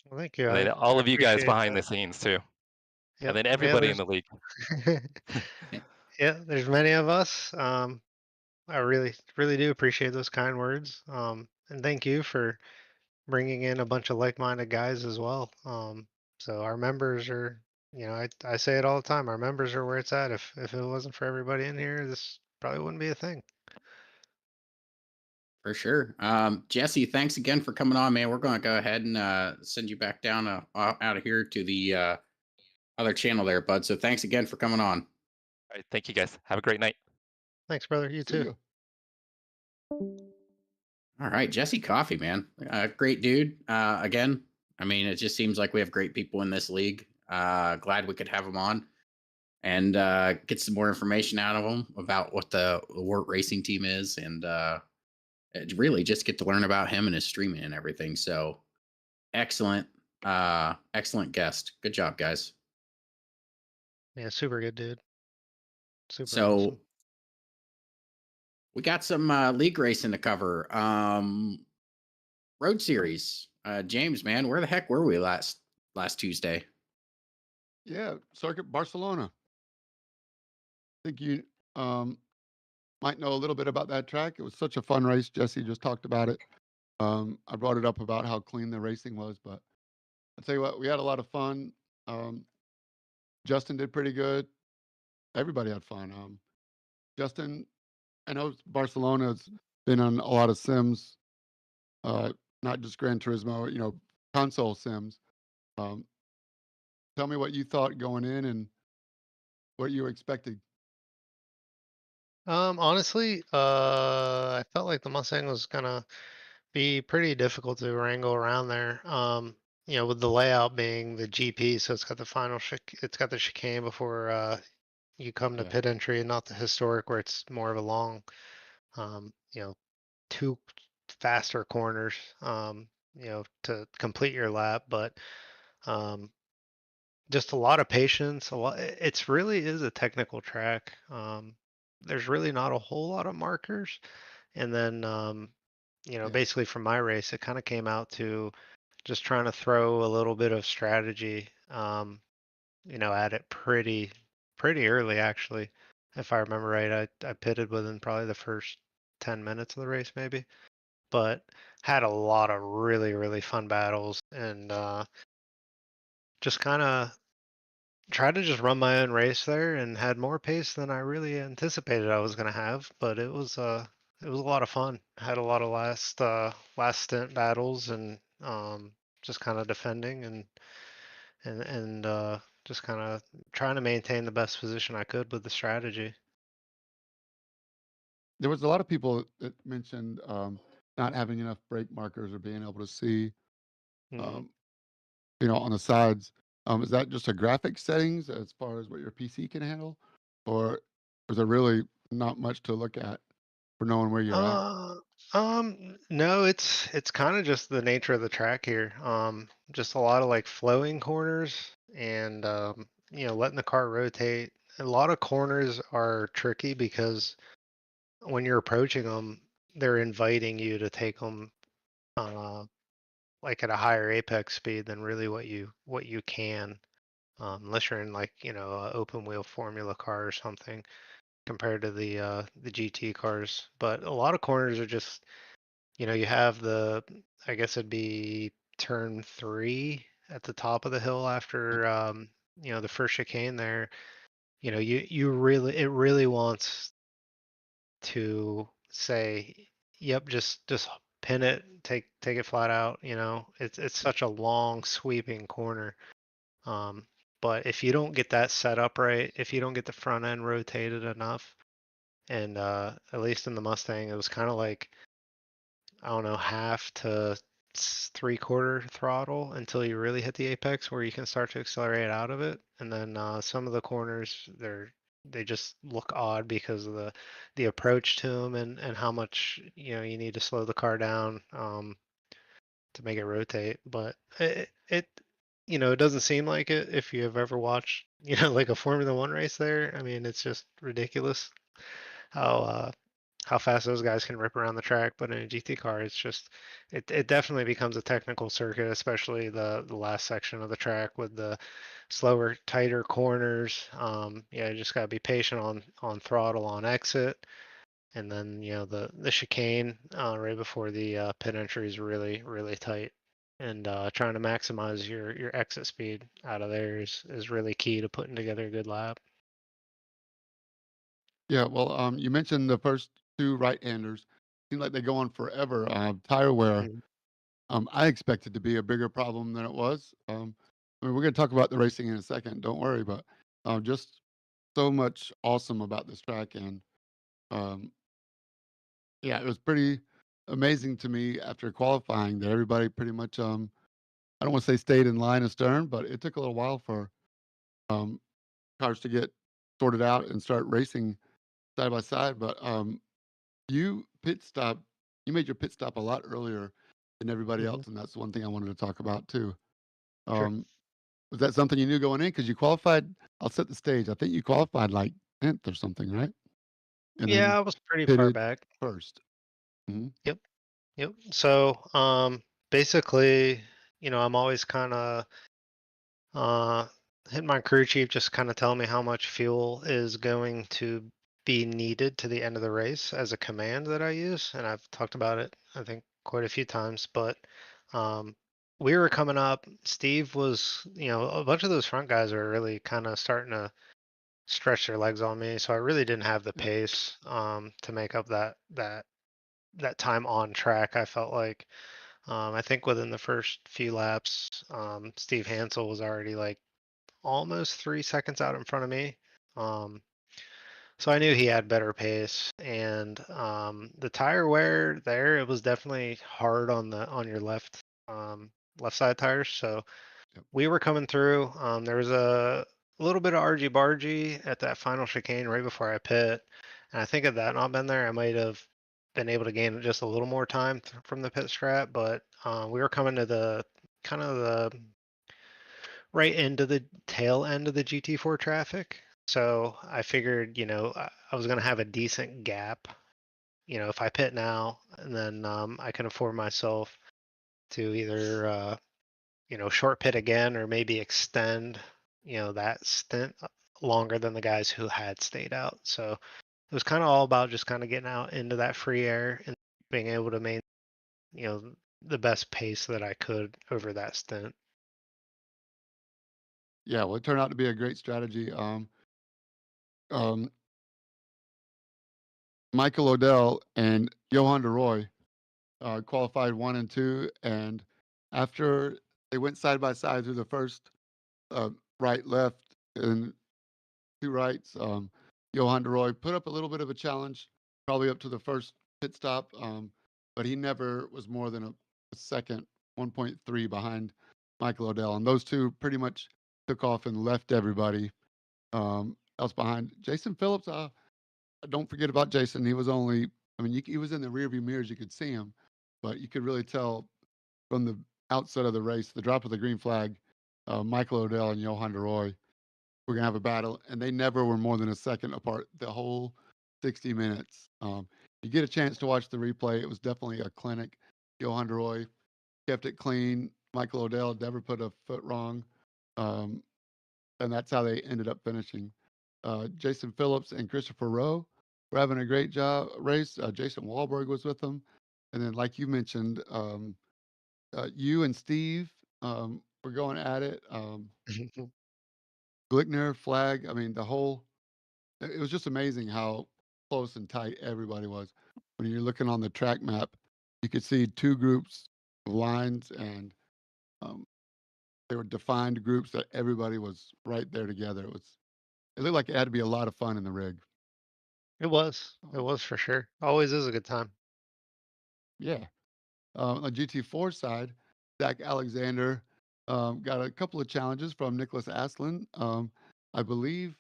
Well, thank you. And then I all of you guys appreciate behind that. the scenes too. And Yep. then Yeah, everybody in there's the league. yeah, there's many of us. I really, really do appreciate those kind words. And thank you for bringing in a bunch of like-minded guys as well. So our members are, I say it all the time. Our members are where it's at. If it wasn't for everybody in here, this probably wouldn't be a thing. For sure. Jesse, thanks again for coming on, man. We're going to go ahead and send you back down out of here to the other channel there, bud. So thanks again for coming on. All right, thank you guys. Have a great night. Thanks, brother. You See too. you. All right, Jesse Coffee, man. Great dude. Again, I mean, it just seems like we have great people in this league. Glad we could have him on and get some more information out of him about what the Wart Racing team is, and really just get to learn about him and his streaming and everything. So excellent, excellent guest. Good job, guys. Yeah, super good dude. Super So awesome. we got some league racing to cover. Road series. James, man, where the heck were we last Tuesday? Yeah, Circuit Barcelona. I think you might know a little bit about that track. It was such a fun race. Jesse just talked about it. I brought it up about how clean the racing was, but I'll tell you what, we had a lot of fun. Justin did pretty good. Everybody had fun. Justin, I know Barcelona's been on a lot of sims, not just Gran Turismo, console sims. Um, tell me what you thought going in and what you were expecting. Honestly, I felt like the Mustang was gonna be pretty difficult to wrangle around there. With the layout being the GP, so it's got the it's got the chicane before you come to Yeah. pit entry, and not the historic where it's more of a long, um, two faster corners, to complete your lap. But um, just a lot of patience. It's really is a technical track. There's really not a whole lot of markers, and then Yeah. basically from my race, it kind of came out to just trying to throw a little bit of strategy, at it pretty early actually. If I remember right, I pitted within probably the first 10 minutes of the race maybe, but had a lot of really, really fun battles, and just kind of tried to just run my own race there, and had more pace than I really anticipated I was going to have, but it was a lot of fun. Had a lot of last stint battles, and just kind of defending, and just kind of trying to maintain the best position I could with the strategy. There was a lot of people that mentioned not having enough brake markers or being able to see, Hmm. um, on the sides. Is that just a graphic settings as far as what your PC can handle, or is there really not much to look at for knowing where you're at? Uh, no, it's kind of just the nature of the track here. Just a lot of like flowing corners and letting the car rotate. A lot of corners are tricky because when you're approaching them, they're inviting you to take them like at a higher apex speed than really what you can, unless you're in like a open wheel formula car or something compared to the GT cars. But a lot of corners are just you have I guess it'd be turn 3 at the top of the hill after the first chicane there. You really it really wants to say, yep, just pin it, take it flat out. It's such a long sweeping corner. Um, but if you don't get that set up right, if you don't get the front end rotated enough, and at least in the Mustang, it was kind of like I don't know, half to three-quarter throttle until you really hit the apex where you can start to accelerate out of it. And then some of the corners, they just look odd because of the approach to them and how much you need to slow the car down to make it rotate. But it doesn't seem like it if you have ever watched like a Formula One race there. I mean, it's just ridiculous how how fast those guys can rip around the track. But in a GT car, it definitely becomes a technical circuit, especially the last section of the track with the slower, tighter corners. Yeah, you just gotta be patient on throttle on exit, and then the chicane right before the pit entry is really really tight. And trying to maximize your exit speed out of there is really key to putting together a good lap. Yeah, well, you mentioned the first two right-handers. Seem like they go on forever. Tire wear, Mhm. I expected to be a bigger problem than it was. I mean, we're going to talk about the racing in a second. Don't worry, but just so much awesome about this track, and um, yeah, it was pretty amazing to me after qualifying that everybody pretty much I don't want to say stayed in line astern, but it took a little while for um, cars to get sorted out and start racing side by side. But you pit stop, you made your pit stop a lot earlier than everybody Mhm. else, and that's one thing I wanted to talk about too. Sure. Um, was that something you knew going in? Because you qualified. I'll set the stage. I think you qualified like 10th or something, right? And Yeah, then I was pretty far pitted back. first. Hmm. Yep. Yep. So, basically, I'm always kind of uh hitting my crew chief, just kind of telling me how much fuel is going to be needed to the end of the race as a command that I use, and I've talked about it, I think, quite a few times. But um, we were coming up. Steve was, a bunch of those front guys are really kind of starting to stretch their legs on me, so I really didn't have the Yeah. pace to make up that time on track. I felt like. I think within the first few laps, Steve Hansel was already like almost 3 seconds out in front of me. Um, so I knew he had better pace, and the tire wear there, it was definitely hard on your left side tires. So Yep. we were coming through. There was a little bit of argy bargy at that final chicane right before I pit, and I think had that not been there, I might have been able to gain just a little more time from the pit strat. But we were coming to the kind of the right into the tail end of the GT4 traffic. So I figured, I was going to have a decent gap. If I pit now, and then I can afford myself to either, short pit again or maybe extend, that stint longer than the guys who had stayed out. So it was kind of all about just kind of getting out into that free air and being able to maintain, the best pace that I could over that stint. Yeah, well, it turned out to be a great strategy. Um, Michael Odell and Johan DeRoy qualified one and two, and after they went side by side through the first right, left, and two rights, Johan DeRoy put up a little bit of a challenge, probably up to the first pit stop, but he never was more than a second, 1.3 behind Michael Odell, and those two pretty much took off and left everybody else behind. Jason Phillips, don't forget about Jason. He was only, I mean, he was in the rearview mirrors. You could see him, but you could really tell from the outset of the race, the drop of the green flag, Michael Odell and Johan de Roy were going to have a battle, and they never were more than a second apart the whole 60 minutes. You get a chance to watch the replay. It was definitely a clinic. Johan de Roy kept it clean. Michael Odell never put a foot wrong. And that's how they ended up finishing. Jason Phillips and Christopher Rowe were having a great race. Jason Wahlberg was with them. And then, like you mentioned, you and Steve were going at it. Glickner, Flag. I mean, it was just amazing how close and tight everybody was. When you're looking on the track map, you could see two groups of lines, and they were defined groups that everybody was right there together. It looked like it had to be a lot of fun in the rig. It was for sure. Always is a good time. Yeah. On the GT4 side, Zach Alexander got a couple of challenges from Nicholas Aslan. I believe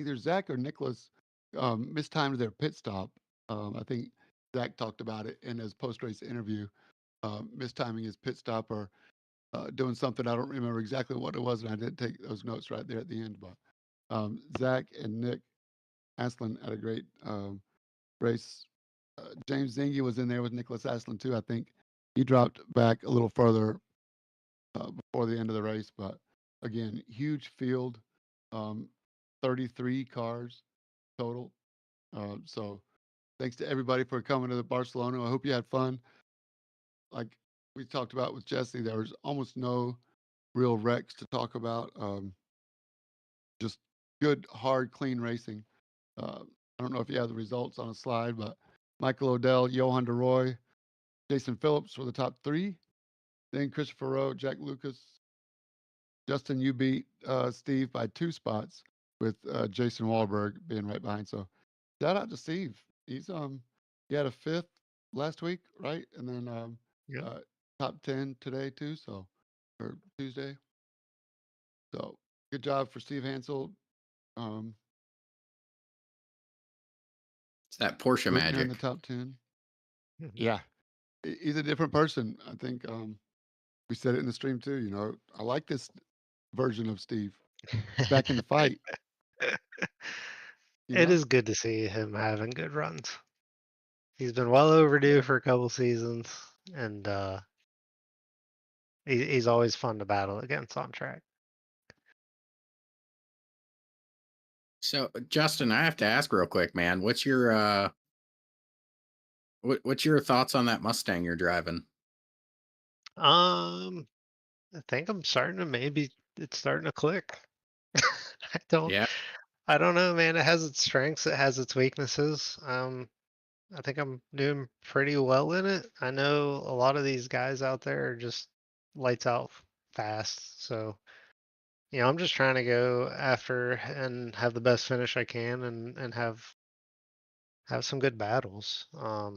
either Zach or Nicholas mistimed their pit stop. I think Zach talked about it in his post-race interview, mistiming his pit stop or doing something. I don't remember exactly what it was, and I didn't take those notes right there at the end. But Zach and Nick Aslan had a great race. James Zingy was in there with Nicholas Aslan too. I think he dropped back a little further before the end of the race, but again, huge field, 33 cars total. So thanks to everybody for coming to the Barcelona. I hope you had fun. Like we talked about with Jesse, there was almost no real wrecks to talk about. Just good, hard, clean racing. I don't know if you have the results on a slide, but Michael Odell, Johan de Roy, Jason Phillips were the top three. Then Christopher Rowe, Jack Lucas, Justin, you beat Steve by 2 spots, with Jason Wahlberg being right behind. So shout out to Steve. He had a 5th last week, right? And then Yep. top 10 today too. So or Tuesday. So good job for Steve Hansel. It's that Porsche Glickner in magic. the top 10. Mhm. Yeah, he's a different person. I think we said it in the stream too. You know, I like this version of Steve. He's back in the fight. You It know, is good to see him having good runs. He's been well overdue for a couple seasons, and he's always fun to battle against on track. So, Justin, I have to ask real quick, man. What's your thoughts on that Mustang you're driving? I think I'm starting to maybe it's starting to click. I don't Yeah, I don't know, man. It has its strengths, it has its weaknesses. I think I'm doing pretty well in it. I know a lot of these guys out there are just lights out fast. So, I'm just trying to go after and have the best finish I can and have some good battles. Like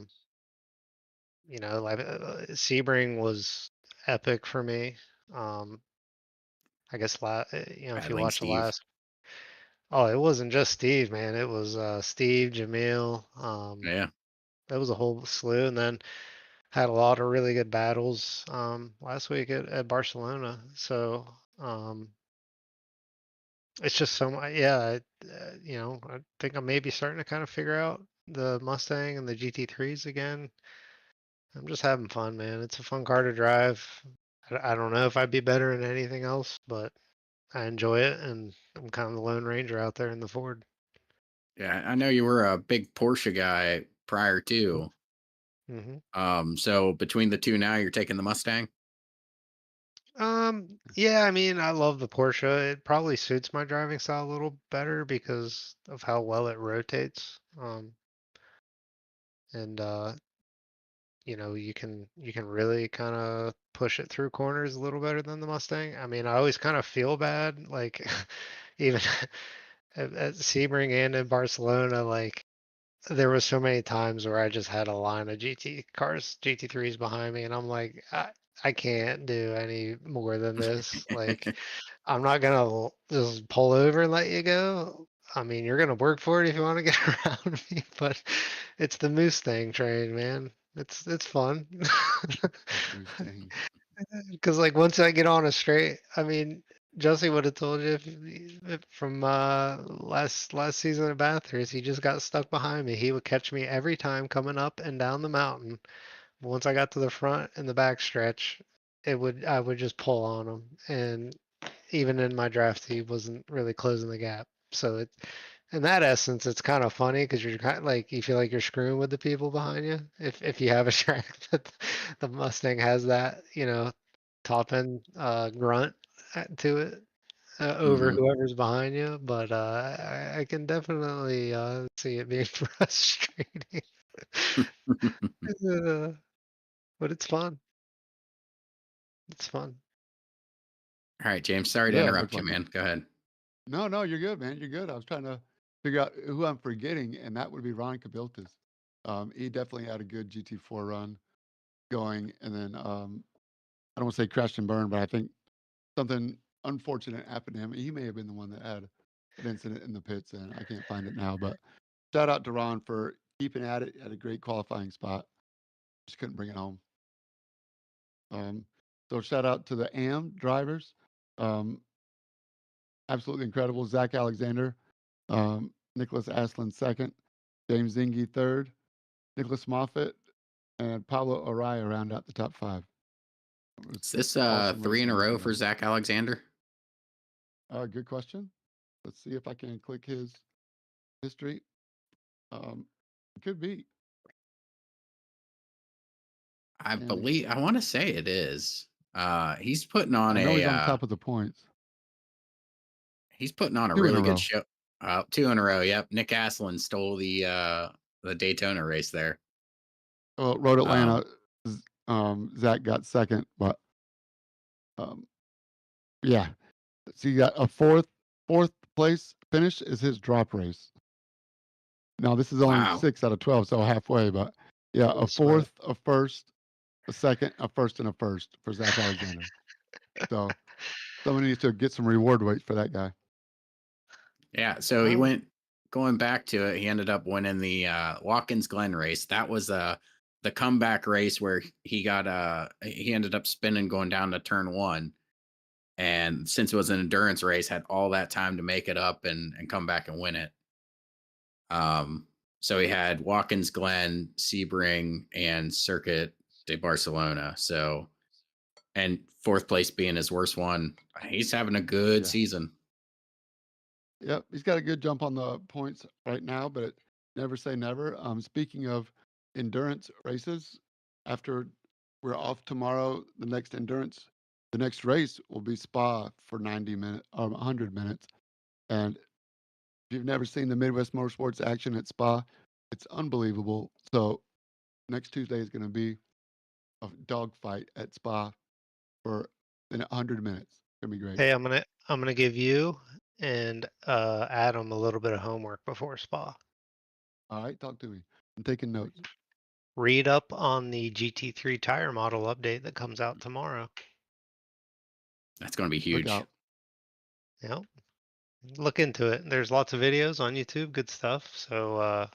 Sebring was epic for me. I guess if you battling watch the Steve. last, oh, it wasn't just Steve, man. It was Steve, Jamil. Yeah, That was a whole slew, and then had a lot of really good battles last week at Barcelona. So it's just so much. Yeah, I think I'm maybe starting to kind of figure out the Mustang and the GT3s again. I'm just having fun, man. It's a fun car to drive. I don't know if I'd be better in anything else, but I enjoy it, and I'm kind of the Lone Ranger out there in the Ford. yeah. I know you were a big Porsche guy prior to. hmm So between the two now, you're taking the Mustang. yeah, I mean, I love the Porsche. It probably suits my driving style a little better because of how well it rotates. And you can really kind of push it through corners a little better than the Mustang. I mean, I always kind of feel bad, like even at Sebring and in Barcelona, like there was so many times where I just had a line of GT cars, GT3s behind me, and I'm like, I can't do any more than this. Like, I'm not gonna just pull over and let you go. I mean, you're gonna work for it if you want to get around me, but it's the Mustang train, man. It's fun. Mustang. Because like once I get on a straight, I mean, Jesse would have told you if from last season of Bathurst, he just got stuck behind me. He would catch me every time coming up and down the mountain. Once I got to the front and the back stretch, I would just pull on him, and even in my draft, he wasn't really closing the gap. So it, in that essence, it's kind of funny because you're kind of like you feel like you're screwing with the people behind you. If you have a track that the Mustang has that, top end grunt to it over Mhm. whoever's behind you. But I can definitely see it being frustrating. Uh, but it's fun. It's fun. All right, James. Sorry to Yeah, it looked interrupt you, like it. man. Go ahead. No, you're good, man. You're good. I was trying to figure out who I'm forgetting, and that would be Ron Kabiltas. He definitely had a good GT4 run going, and then I don't want to say crashed and burned, but I think something unfortunate happened to him. He may have been the one that had an incident in the pits, and I can't find it now. But shout out to Ron for keeping at it. Had a great qualifying spot. Just couldn't bring it home. So shout out to the AM drivers. Um, absolutely incredible. Zach Alexander, Nicholas Aslan second, James Zingy third, Nicholas Moffat, and Pablo Araya round out the top five. It was Is this awesome 3 in a racing row from for them. Zach Alexander? Good question. Let's see if I can click his history. It could be. I And believe I want to say it is. He's putting on I know he's a on top of the points. Two in a really good row. show. 2 in a row. Yep. Nick Aslan stole the Daytona race there. Well, Road Um, Atlanta, Zach got second, but um, yeah. So you got a fourth place finish is his drop race. Now this is only wow. 6 out of 12, so halfway, but yeah, a Holy smokes. fourth, a first, a second, a first, and a first for Zach Alexander. So somebody needs to get some reward weights for that guy. Yeah. So he Oh, went going back to it. He ended up winning the Watkins Glen race. That was the comeback race where he ended up spinning going down to turn one. And since it was an endurance race, had all that time to make it up and come back and win it. So he had Watkins Glen, Sebring, and Circuit de Barcelona. So, and fourth place being his worst one. He's having a good Yeah. season. Yep, he's got a good jump on the points right now, but never say never. Speaking of endurance races, after we're off tomorrow, the next race will be Spa for 90 minutes, 100 minutes. And if you've never seen the Midwest Motorsports action at Spa, it's unbelievable. So next Tuesday is going to be a dogfight at Spa for 100 minutes. It's going to be great. hey, I'm gonna give you and Adam a little bit of homework before Spa. All right, talk to me. I'm taking notes. Read up on the GT3 tire model update that comes out tomorrow. That's going to be Look huge. out. Yep. Look into it. There's lots of videos on YouTube, good stuff. So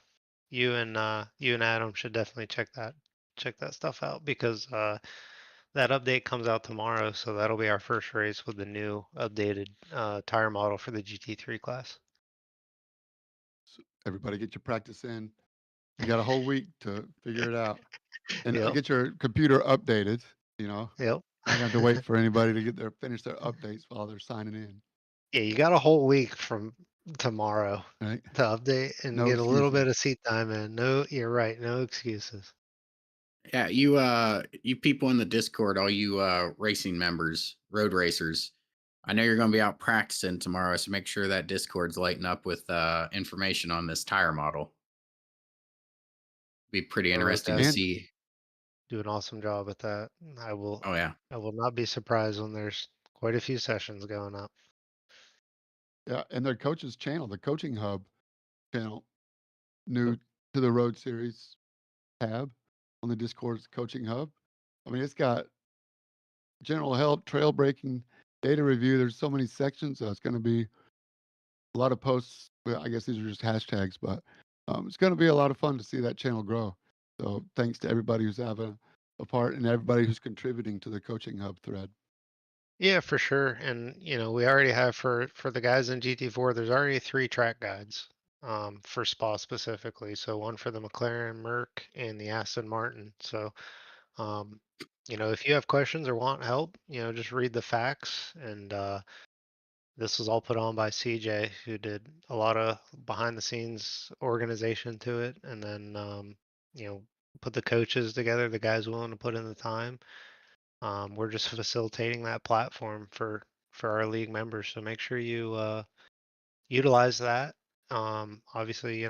you and Adam should definitely check that stuff out because that update comes out tomorrow. So that'll be our first race with the new updated tire model for the GT3 class. So everybody get your practice in. You got a whole week to figure it out. And Yep. get your computer updated, you know. Yep. Not gonna have to wait for anybody to finish their updates while they're signing in. Yeah, you got a whole week from tomorrow Right? to update and No get a little excuses. bit of seat time in. No, you're right. No excuses. Yeah, you people in the Discord, all you racing members, road racers. I know you're going to be out practicing tomorrow, so make sure that Discord's lighting up with information on this tire model. Be pretty All right, interesting to guys. And see. Do an awesome job at that. Oh yeah. I will not be surprised when there's quite a few sessions going up. yeah, and their coach's channel, the Coaching Hub channel, new Yep. to the Road Series tab on the Discord's Coaching Hub. I mean, it's got general help, trail breaking, data review. There's so many sections, so it's going to be a lot of posts. Well, I guess these are just hashtags, but it's going to be a lot of fun to see that channel grow. So thanks to everybody who's having a part and everybody who's contributing to the Coaching Hub thread. Yeah, for sure. And we already have for the guys in GT4, there's already 3 track guides for Spa specifically. So one for the McLaren, Merc, and the Aston Martin. So um, if you have questions or want help, just read the facts. And this was all put on by CJ, who did a lot of behind the scenes organization to it, and then put the coaches together, the guys willing to put in the time. We're just facilitating that platform for our league members. So make sure you utilize that. Obviously,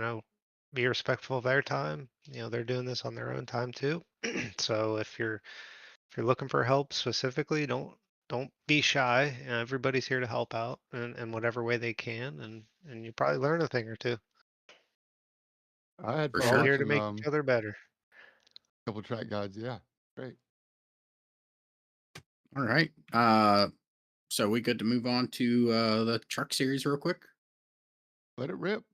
be respectful of their time. They're doing this on their own time too. So if you're looking for help specifically, don't be shy. Everybody's here to help out in whatever way they can, and you probably learn a thing or two. I had For fun We're all sure. here to watching make a each other better. couple track guides. Yeah, great. All right. So we good to move on to the truck series real quick? Let it rip.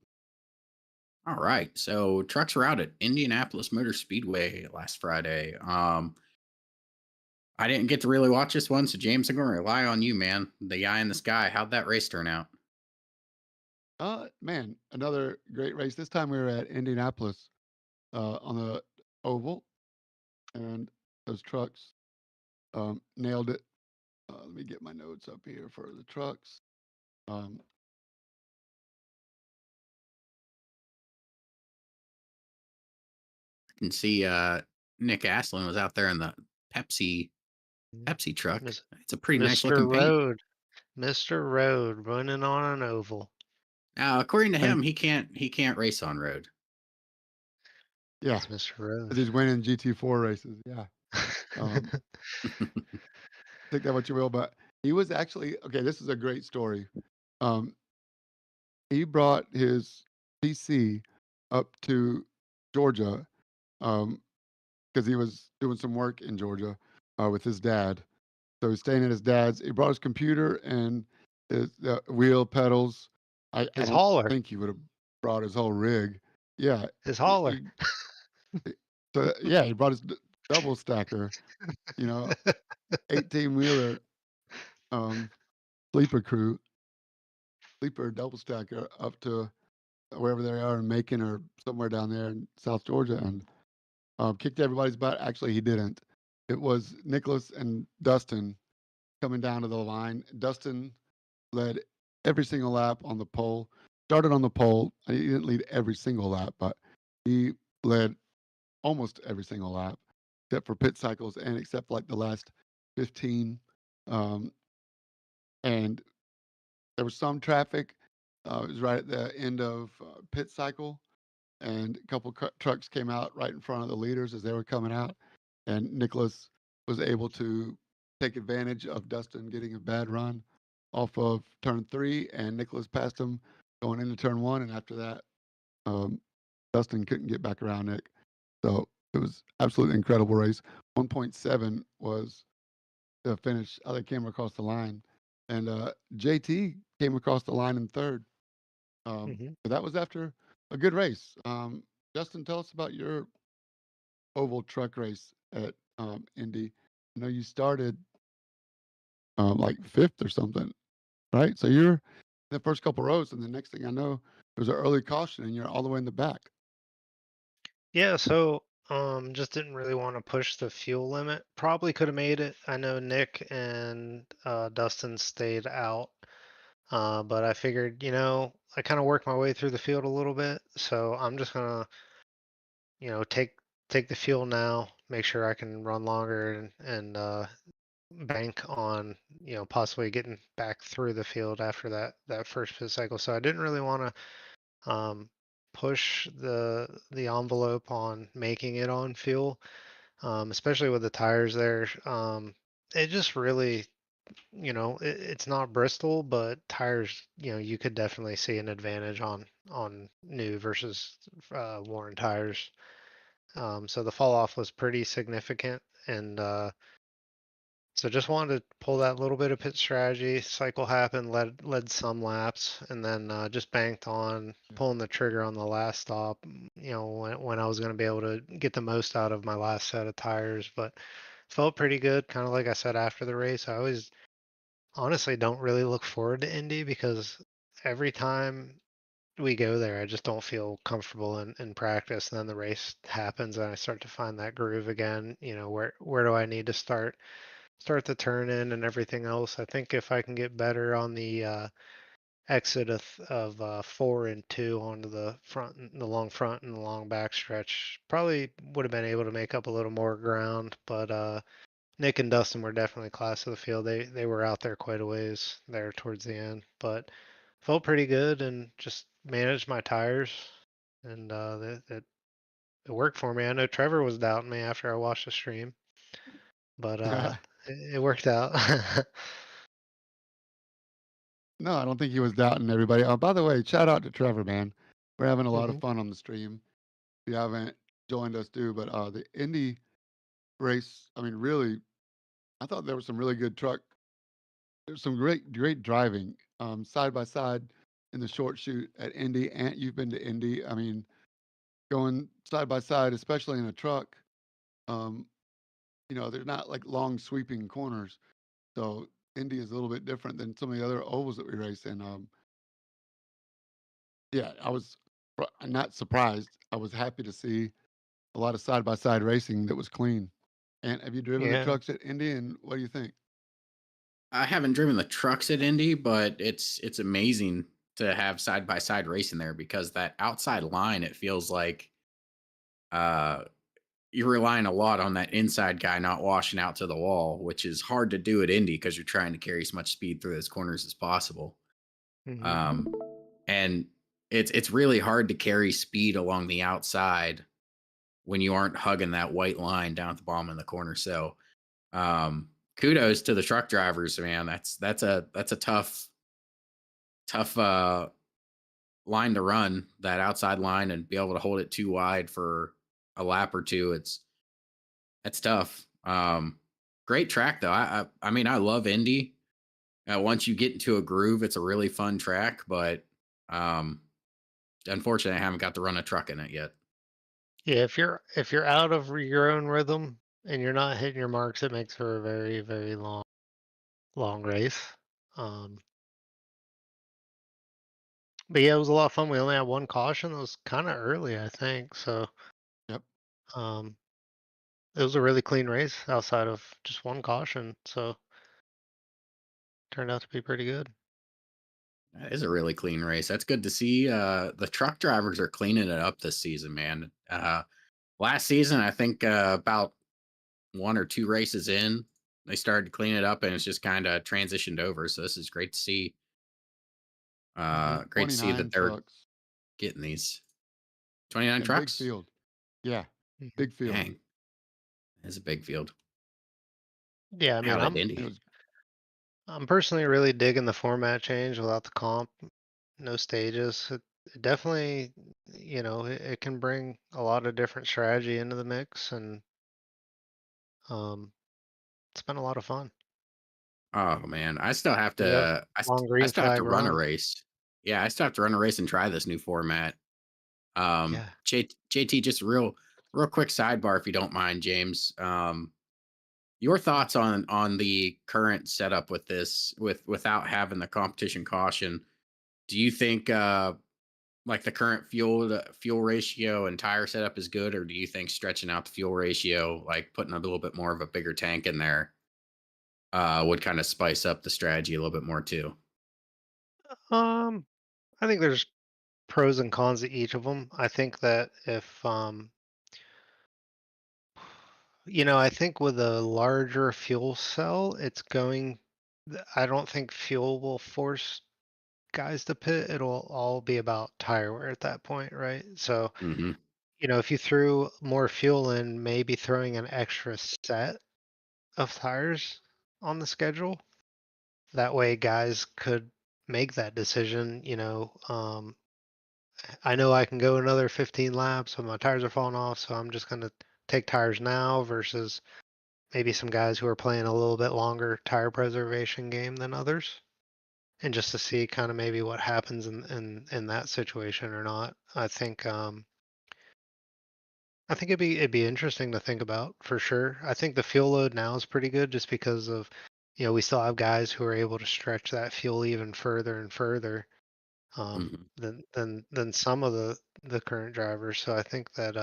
All right. So trucks were out at Indianapolis Motor Speedway last Friday. I didn't get to really watch this one, so James, I'm going to rely on you, man. The guy in the sky. How'd that race turn out? Man, another great race. This time we were at Indianapolis on the oval, and those trucks nailed it. Let me get my notes up here for the trucks. Um, I can see Nick Aslin was out there in the Pepsi truck. Mis- It's a pretty nice Mr. looking paint. Road, Mr. Road, running on an oval. Now, according to and him, he can't race on road. yeah, He's Mr. Road. 'cause he's winning GT4 races. Yeah, take that what you will, but he was actually okay. This is a great story. Um, he brought his PC up to Georgia because he was doing some work in Georgia with his dad. So he's staying at his dad's. He brought his computer and his wheel pedals. I His don't hauler. think he would have brought his whole rig. Yeah, His he, hauler. so yeah, he brought his double stacker. 18 wheeler sleeper crew, sleeper double stacker up to wherever they are in Macon or somewhere down there in South Georgia, and kicked everybody's butt. Actually, he didn't. It was Nicholas and Dustin coming down to the line. Dustin led every single lap on the pole. Started on the pole. He didn't lead every single lap, but he led almost every single lap, except for pit cycles and except for like the last 15. Um, and there was some traffic. It was right at the end of pit cycle, and a couple trucks came out right in front of the leaders as they were coming out, and Nicholas was able to take advantage of Dustin getting a bad run off of turn 3, and Nicholas passed him going into turn 1, and after that, Dustin couldn't get back around Nick. So it was absolutely incredible race. 1.7 was the finish. They came across the line, and JT came across the line in third. But that was after a good race. Justin, tell us about your oval truck race at Indy. I know you started like 5th or something, right? So you're in the first couple rows, and the next thing I know, there's an early caution, and you're all the way in the back. Yeah, so just didn't really want to push the fuel limit. Probably could have made it. I know Nick and Dustin stayed out. But I figured, I kind of worked my way through the field a little bit, so I'm just gonna, take the fuel now, make sure I can run longer and bank on, possibly getting back through the field after that first pit cycle. So I didn't really want to push the envelope on making it on fuel, especially with the tires there. It just really it's not Bristol, but tires, you could definitely see an advantage on new versus worn tires. So the fall off was pretty significant, and So just wanted to pull that little bit of pit strategy. Cycle happened, led some laps, and then just banked on pulling the trigger on the last stop. When I was going to be able to get the most out of my last set of tires, but felt pretty good. Kind of like I said after the race, I always honestly don't really look forward to Indy because every time we go there, I just don't feel comfortable in practice. And then the race happens, and I start to find that groove again. Where do I need to start the turn in and everything else. I think if I can get better on the exit of 4 and 2 onto the front, the long front and the long back stretch, probably would have been able to make up a little more ground. But Nick and Dustin were definitely class of the field. They were out there quite a ways there towards the end, but felt pretty good and just managed my tires, and it worked for me. I know Trevor was doubting me after I watched the stream, but it worked out. No, I don't think he was doubting everybody. By the way, shout out to Trevor, man. We're having a lot of Mhm. fun on the stream. If you haven't joined us, do. But the Indy race, I mean, really, I thought there was some really good truck. There's some great driving side by side in the short shoot at Indy. And you've been to Indy. I mean, going side by side, especially in a truck, um, they're not like long sweeping corners. So Indy is a little bit different than some of the other ovals that we race in. Yeah, I was not surprised. I was happy to see a lot of side by side racing that was clean. And have you driven the Yeah. trucks at Indy? And what do you think? I haven't driven the trucks at Indy, but it's amazing to have side by side racing there because that outside line, it feels like uh you're relying a lot on that inside guy not washing out to the wall, which is hard to do at Indy because you're trying to carry as much speed through those corners as possible. Mhm. Um, and it's really hard to carry speed along the outside when you aren't hugging that white line down at the bottom in the corner. So kudos to the truck drivers, man. That's a tough line to run, that outside line, and be able to hold it too wide for a lap or two. It's tough. Great track though. I mean, I love Indy. Once you get into a groove, it's a really fun track, but um, unfortunately, I haven't got to run a truck in it yet. Yeah, if you're out of your own rhythm and you're not hitting your marks, it makes for a very, very long race. Um, but yeah, it was a lot of fun. We only had one caution. It was kind of early, I think. So Yep. um, it was a really clean race outside of just one caution. So turned out to be pretty good. That is a really clean race. That's good to see. The truck drivers are cleaning it up this season, man. Last season, I think about 1 or 2 races in, they started to clean it up, and it's just kind of transitioned over. So this is great to see. Great to see 29 that they're trucks. getting these 29 And big trucks. field. Yeah, Mhm. big field. Dang, it's a big field. Yeah, I mean, Out at It Indy. was I'm personally really digging the format change without the comp, no stages. It definitely, it can bring a lot of different strategy into the mix, and um, it's been a lot of fun. Oh man, I still have We got to. long I green still have flag to run a run. race. Yeah, I still have to run a race and try this new format. Yeah. JT, just real quick sidebar, if you don't mind, James. Your thoughts on the current setup with this, without having the competition caution? Do you think like the current fuel ratio and tire setup is good, or do you think stretching out the fuel ratio, like putting a little bit more of a bigger tank in there, would kind of spice up the strategy a little bit more too? Um, I think there's pros and cons to each of them. I think that if I think with a larger fuel cell, I don't think fuel will force guys to pit. It'll all be about tire wear at that point, right? So, Hmm. if you threw more fuel in, maybe throwing an extra set of tires on the schedule, that way guys could make that decision. I know I can go another 15 laps, but my tires are falling off, so I'm just going to take tires now versus maybe some guys who are playing a little bit longer tire preservation game than others, and just to see kind of maybe what happens in that situation or not. I think it'd be interesting to think about for sure. I think the fuel load now is pretty good just because of, we still have guys who are able to stretch that fuel even further and further Mhm. than some of the current drivers. So I think that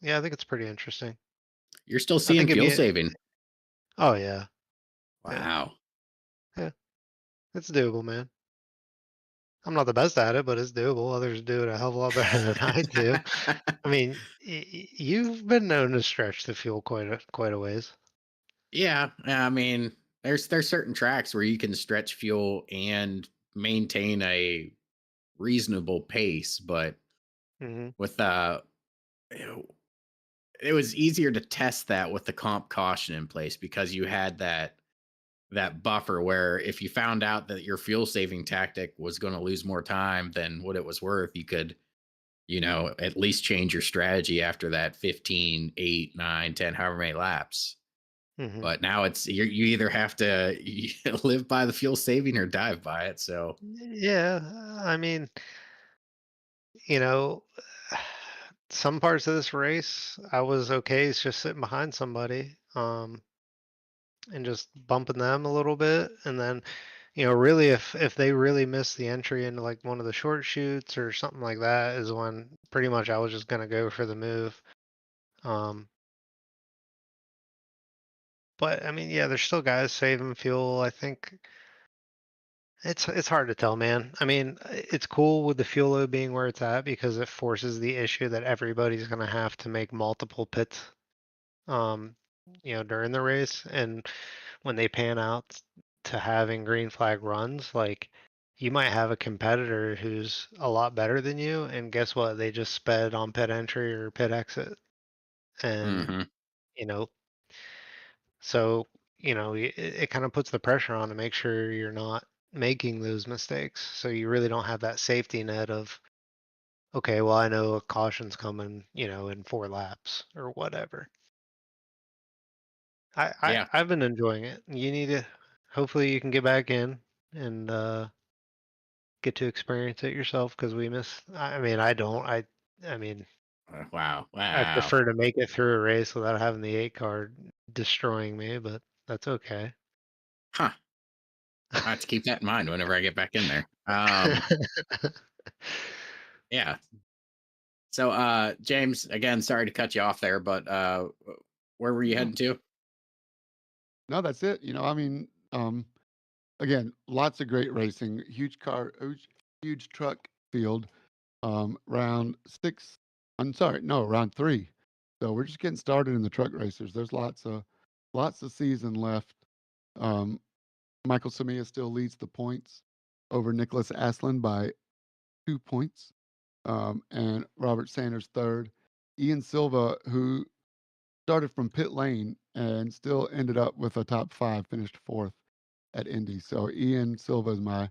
yeah, I think it's pretty interesting. You're still I seeing think it'd fuel be saving. oh yeah. Yeah. Wow. Yeah. It's doable, man. I'm not the best at it, but it's doable. Others do it a hell of a lot better than I do. I mean, you've been known to stretch the fuel quite a ways. Yeah, I mean, there's certain tracks where you can stretch fuel and maintain a reasonable pace, but Hmm. with it it was easier to test that with the comp caution in place because you had that buffer where if you found out that your fuel saving tactic was going to lose more time than what it was worth, you could, at least change your strategy after that 15, 8, 9, 10, however many laps. Hmm. But now you either have to live by the fuel saving or dive by it. So Yeah, I mean, you know, some parts of this race, I was okay. It's just sitting behind somebody, and just bumping them a little bit, and then, really, if they really missed the entry into like one of the short shoots or something like that, is when pretty much I was just gonna go for the move. Um, but I mean, yeah, there's still guys saving fuel. I think it's hard to tell, man. I mean, it's cool with the fuel load being where it's at because it forces the issue that everybody's gonna have to make multiple pits, um, during the race. And when they pan out to having green flag runs, like you might have a competitor who's a lot better than you, and guess what? They just sped on pit entry or pit exit, and mhm. you know, so it kind of puts the pressure on to make sure you're not making those mistakes. So you really don't have that safety net of, okay, well, I know a caution's coming, in 4 laps or whatever. Yeah. I've been enjoying it. You need to, hopefully you can get back in and get to experience it yourself because we miss. I mean, I don't. I mean, Wow. I Wow. prefer to make it through a race without having the 8 card destroying me, but that's okay. Huh. I have to keep that in mind whenever I get back in there. Yeah. So James, again, sorry to cut you off there, but where were you No, heading to? no, that's it. I mean, again, lots of great racing. Huge truck field. Round six. I'm sorry, no, round three. So we're just getting started in the truck racers. There's lots of season left. Um, Michael Samia still leads the points over Nicholas Aslan by 2 points, and Robert Sanders third. Ian Silva, who started from pit lane and still ended up with a top five, finished fourth at Indy. So Ian Silva is my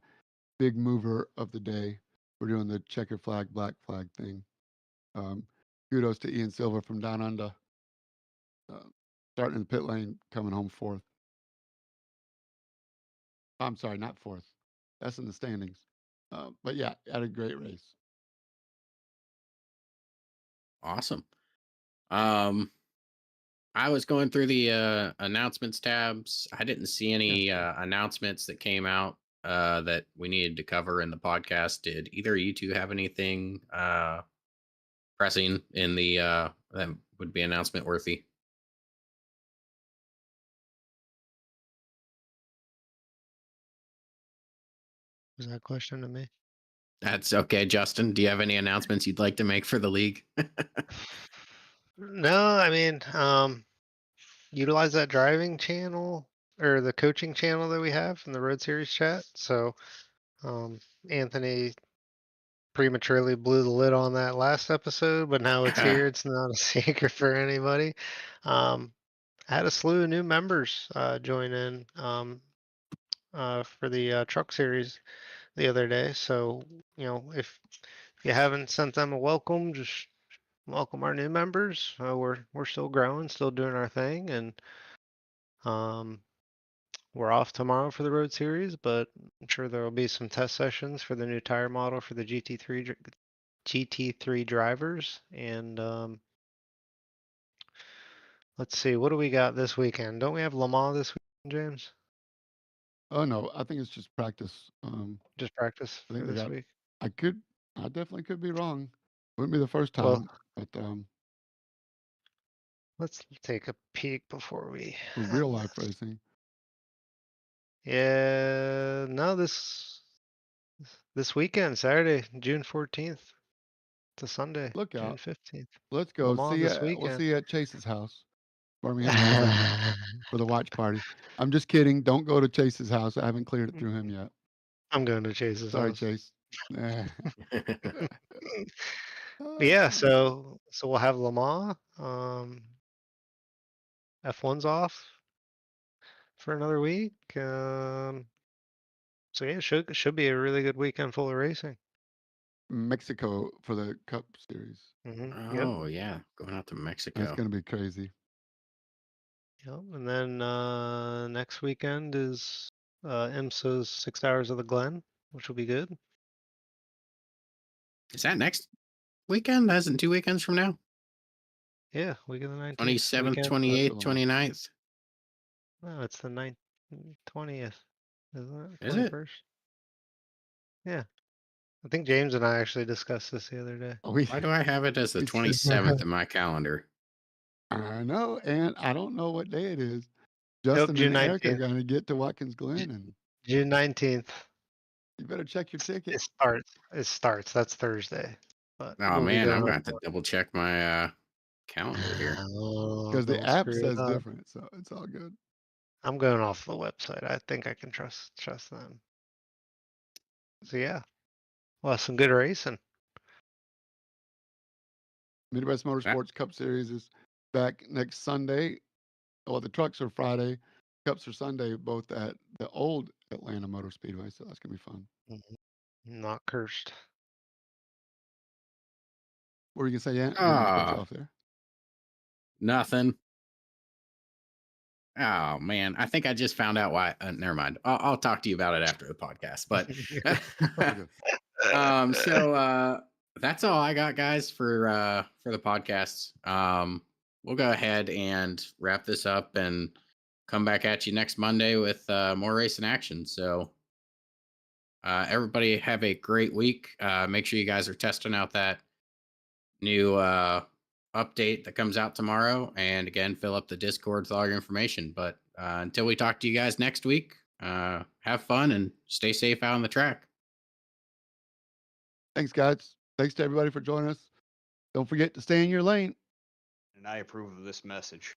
big mover of the day. We're doing the checkered flag, black flag thing. Um, Kudos to Ian Silva from Down Under, uh, starting in the pit lane, coming home fourth. I'm sorry, not fourth. That's in the standings. But yeah, had a great race. Awesome. Um, I was going through the announcements tabs. I didn't see Yeah. any announcements that came out that we needed to cover in the podcast. Did either of you two have anything pressing in the that would be announcement worthy? Was that a question to me? That's okay, Justin. Do you have any announcements you'd like to make for the league? No, I mean, utilize that driving channel or the coaching channel that we have in the Road Series chat. So, Anthony prematurely blew the lid on that last episode, but now it's here. It's not a secret for anybody. Um, I had a slew of new members join in for the truck series the other day. So, if you haven't sent them a welcome, just welcome our new members. We're still growing, still doing our thing, and um, we're off tomorrow for the Road Series, but I'm sure there will be some test sessions for the new tire model for the GT3 drivers. And let's see, what do we got this weekend? Don't we have Le Mans this weekend, James? Oh no, I think it's just practice. Just practice I for think they this got. week. I definitely could be wrong. Wouldn't be the first Well, time, but let's take a peek before we for real end life this. racing. Yeah, no, this weekend, Saturday, June 14th to Sunday, Look June out! 15th. Let's Le go Mans see. this We'll weekend. see you at Chase's house, Birmingham, Alabama, for the watch party. I'm just kidding. Don't go to Chase's house. I haven't cleared it through him yet. I'm going to Chase's Sorry, house. Chase. Nah. But yeah, so we'll have Le Mans. F1's off for another week. So yeah, should be a really good weekend full of racing. Mexico for the Cup Series. Yep. Oh yeah, going out to That's Mexico. going to be crazy. Yep. And then next weekend is IMSA's 6 Hours of the Glen, which will be good. Is that next weekend? That isn't 2 weekends from now. Yeah, week of the 19th. 27th, Weekend. 28th, 29th. No, it's the 20th, isn't it? Is it? 21st. Yeah. I think James and I actually discussed this the other day. Why do I have it as the we said- 27th in my calendar? I know, and I don't know what day it is. Nope, Justin June and Eric are 19th. going to get to Watkins Glen, and June 19th. you better check your ticket. It starts. That's Thursday. But Oh we'll be man, going I'm with gonna have to double check my calendar here. Oh, Because the don't app screw it says up. different, so it's all good. I'm going off the website. I think I can trust them. So yeah. Well, some good racing. Midwest Motorsports Cup Series is back next Sunday. Well, the trucks are Friday, Cups are Sunday, both at the old Atlanta Motor Speedway. So that's gonna be fun. Not cursed. What were you gonna say, Ant? I didn't mean to cut you Ah, off there. nothing. Oh man, I think I just found out why. Never mind. I'll talk to you about it after the podcast. But so that's all I got, guys, for the podcast. We'll go ahead and wrap this up and come back at you next Monday with more racing action. So everybody have a great week. Make sure you guys are testing out that new update that comes out tomorrow. And again, fill up the Discord with all your information. But until we talk to you guys next week, have fun and stay safe out on the track. Thanks, guys. Thanks to everybody for joining us. Don't forget to stay in your lane. And I approve of this message.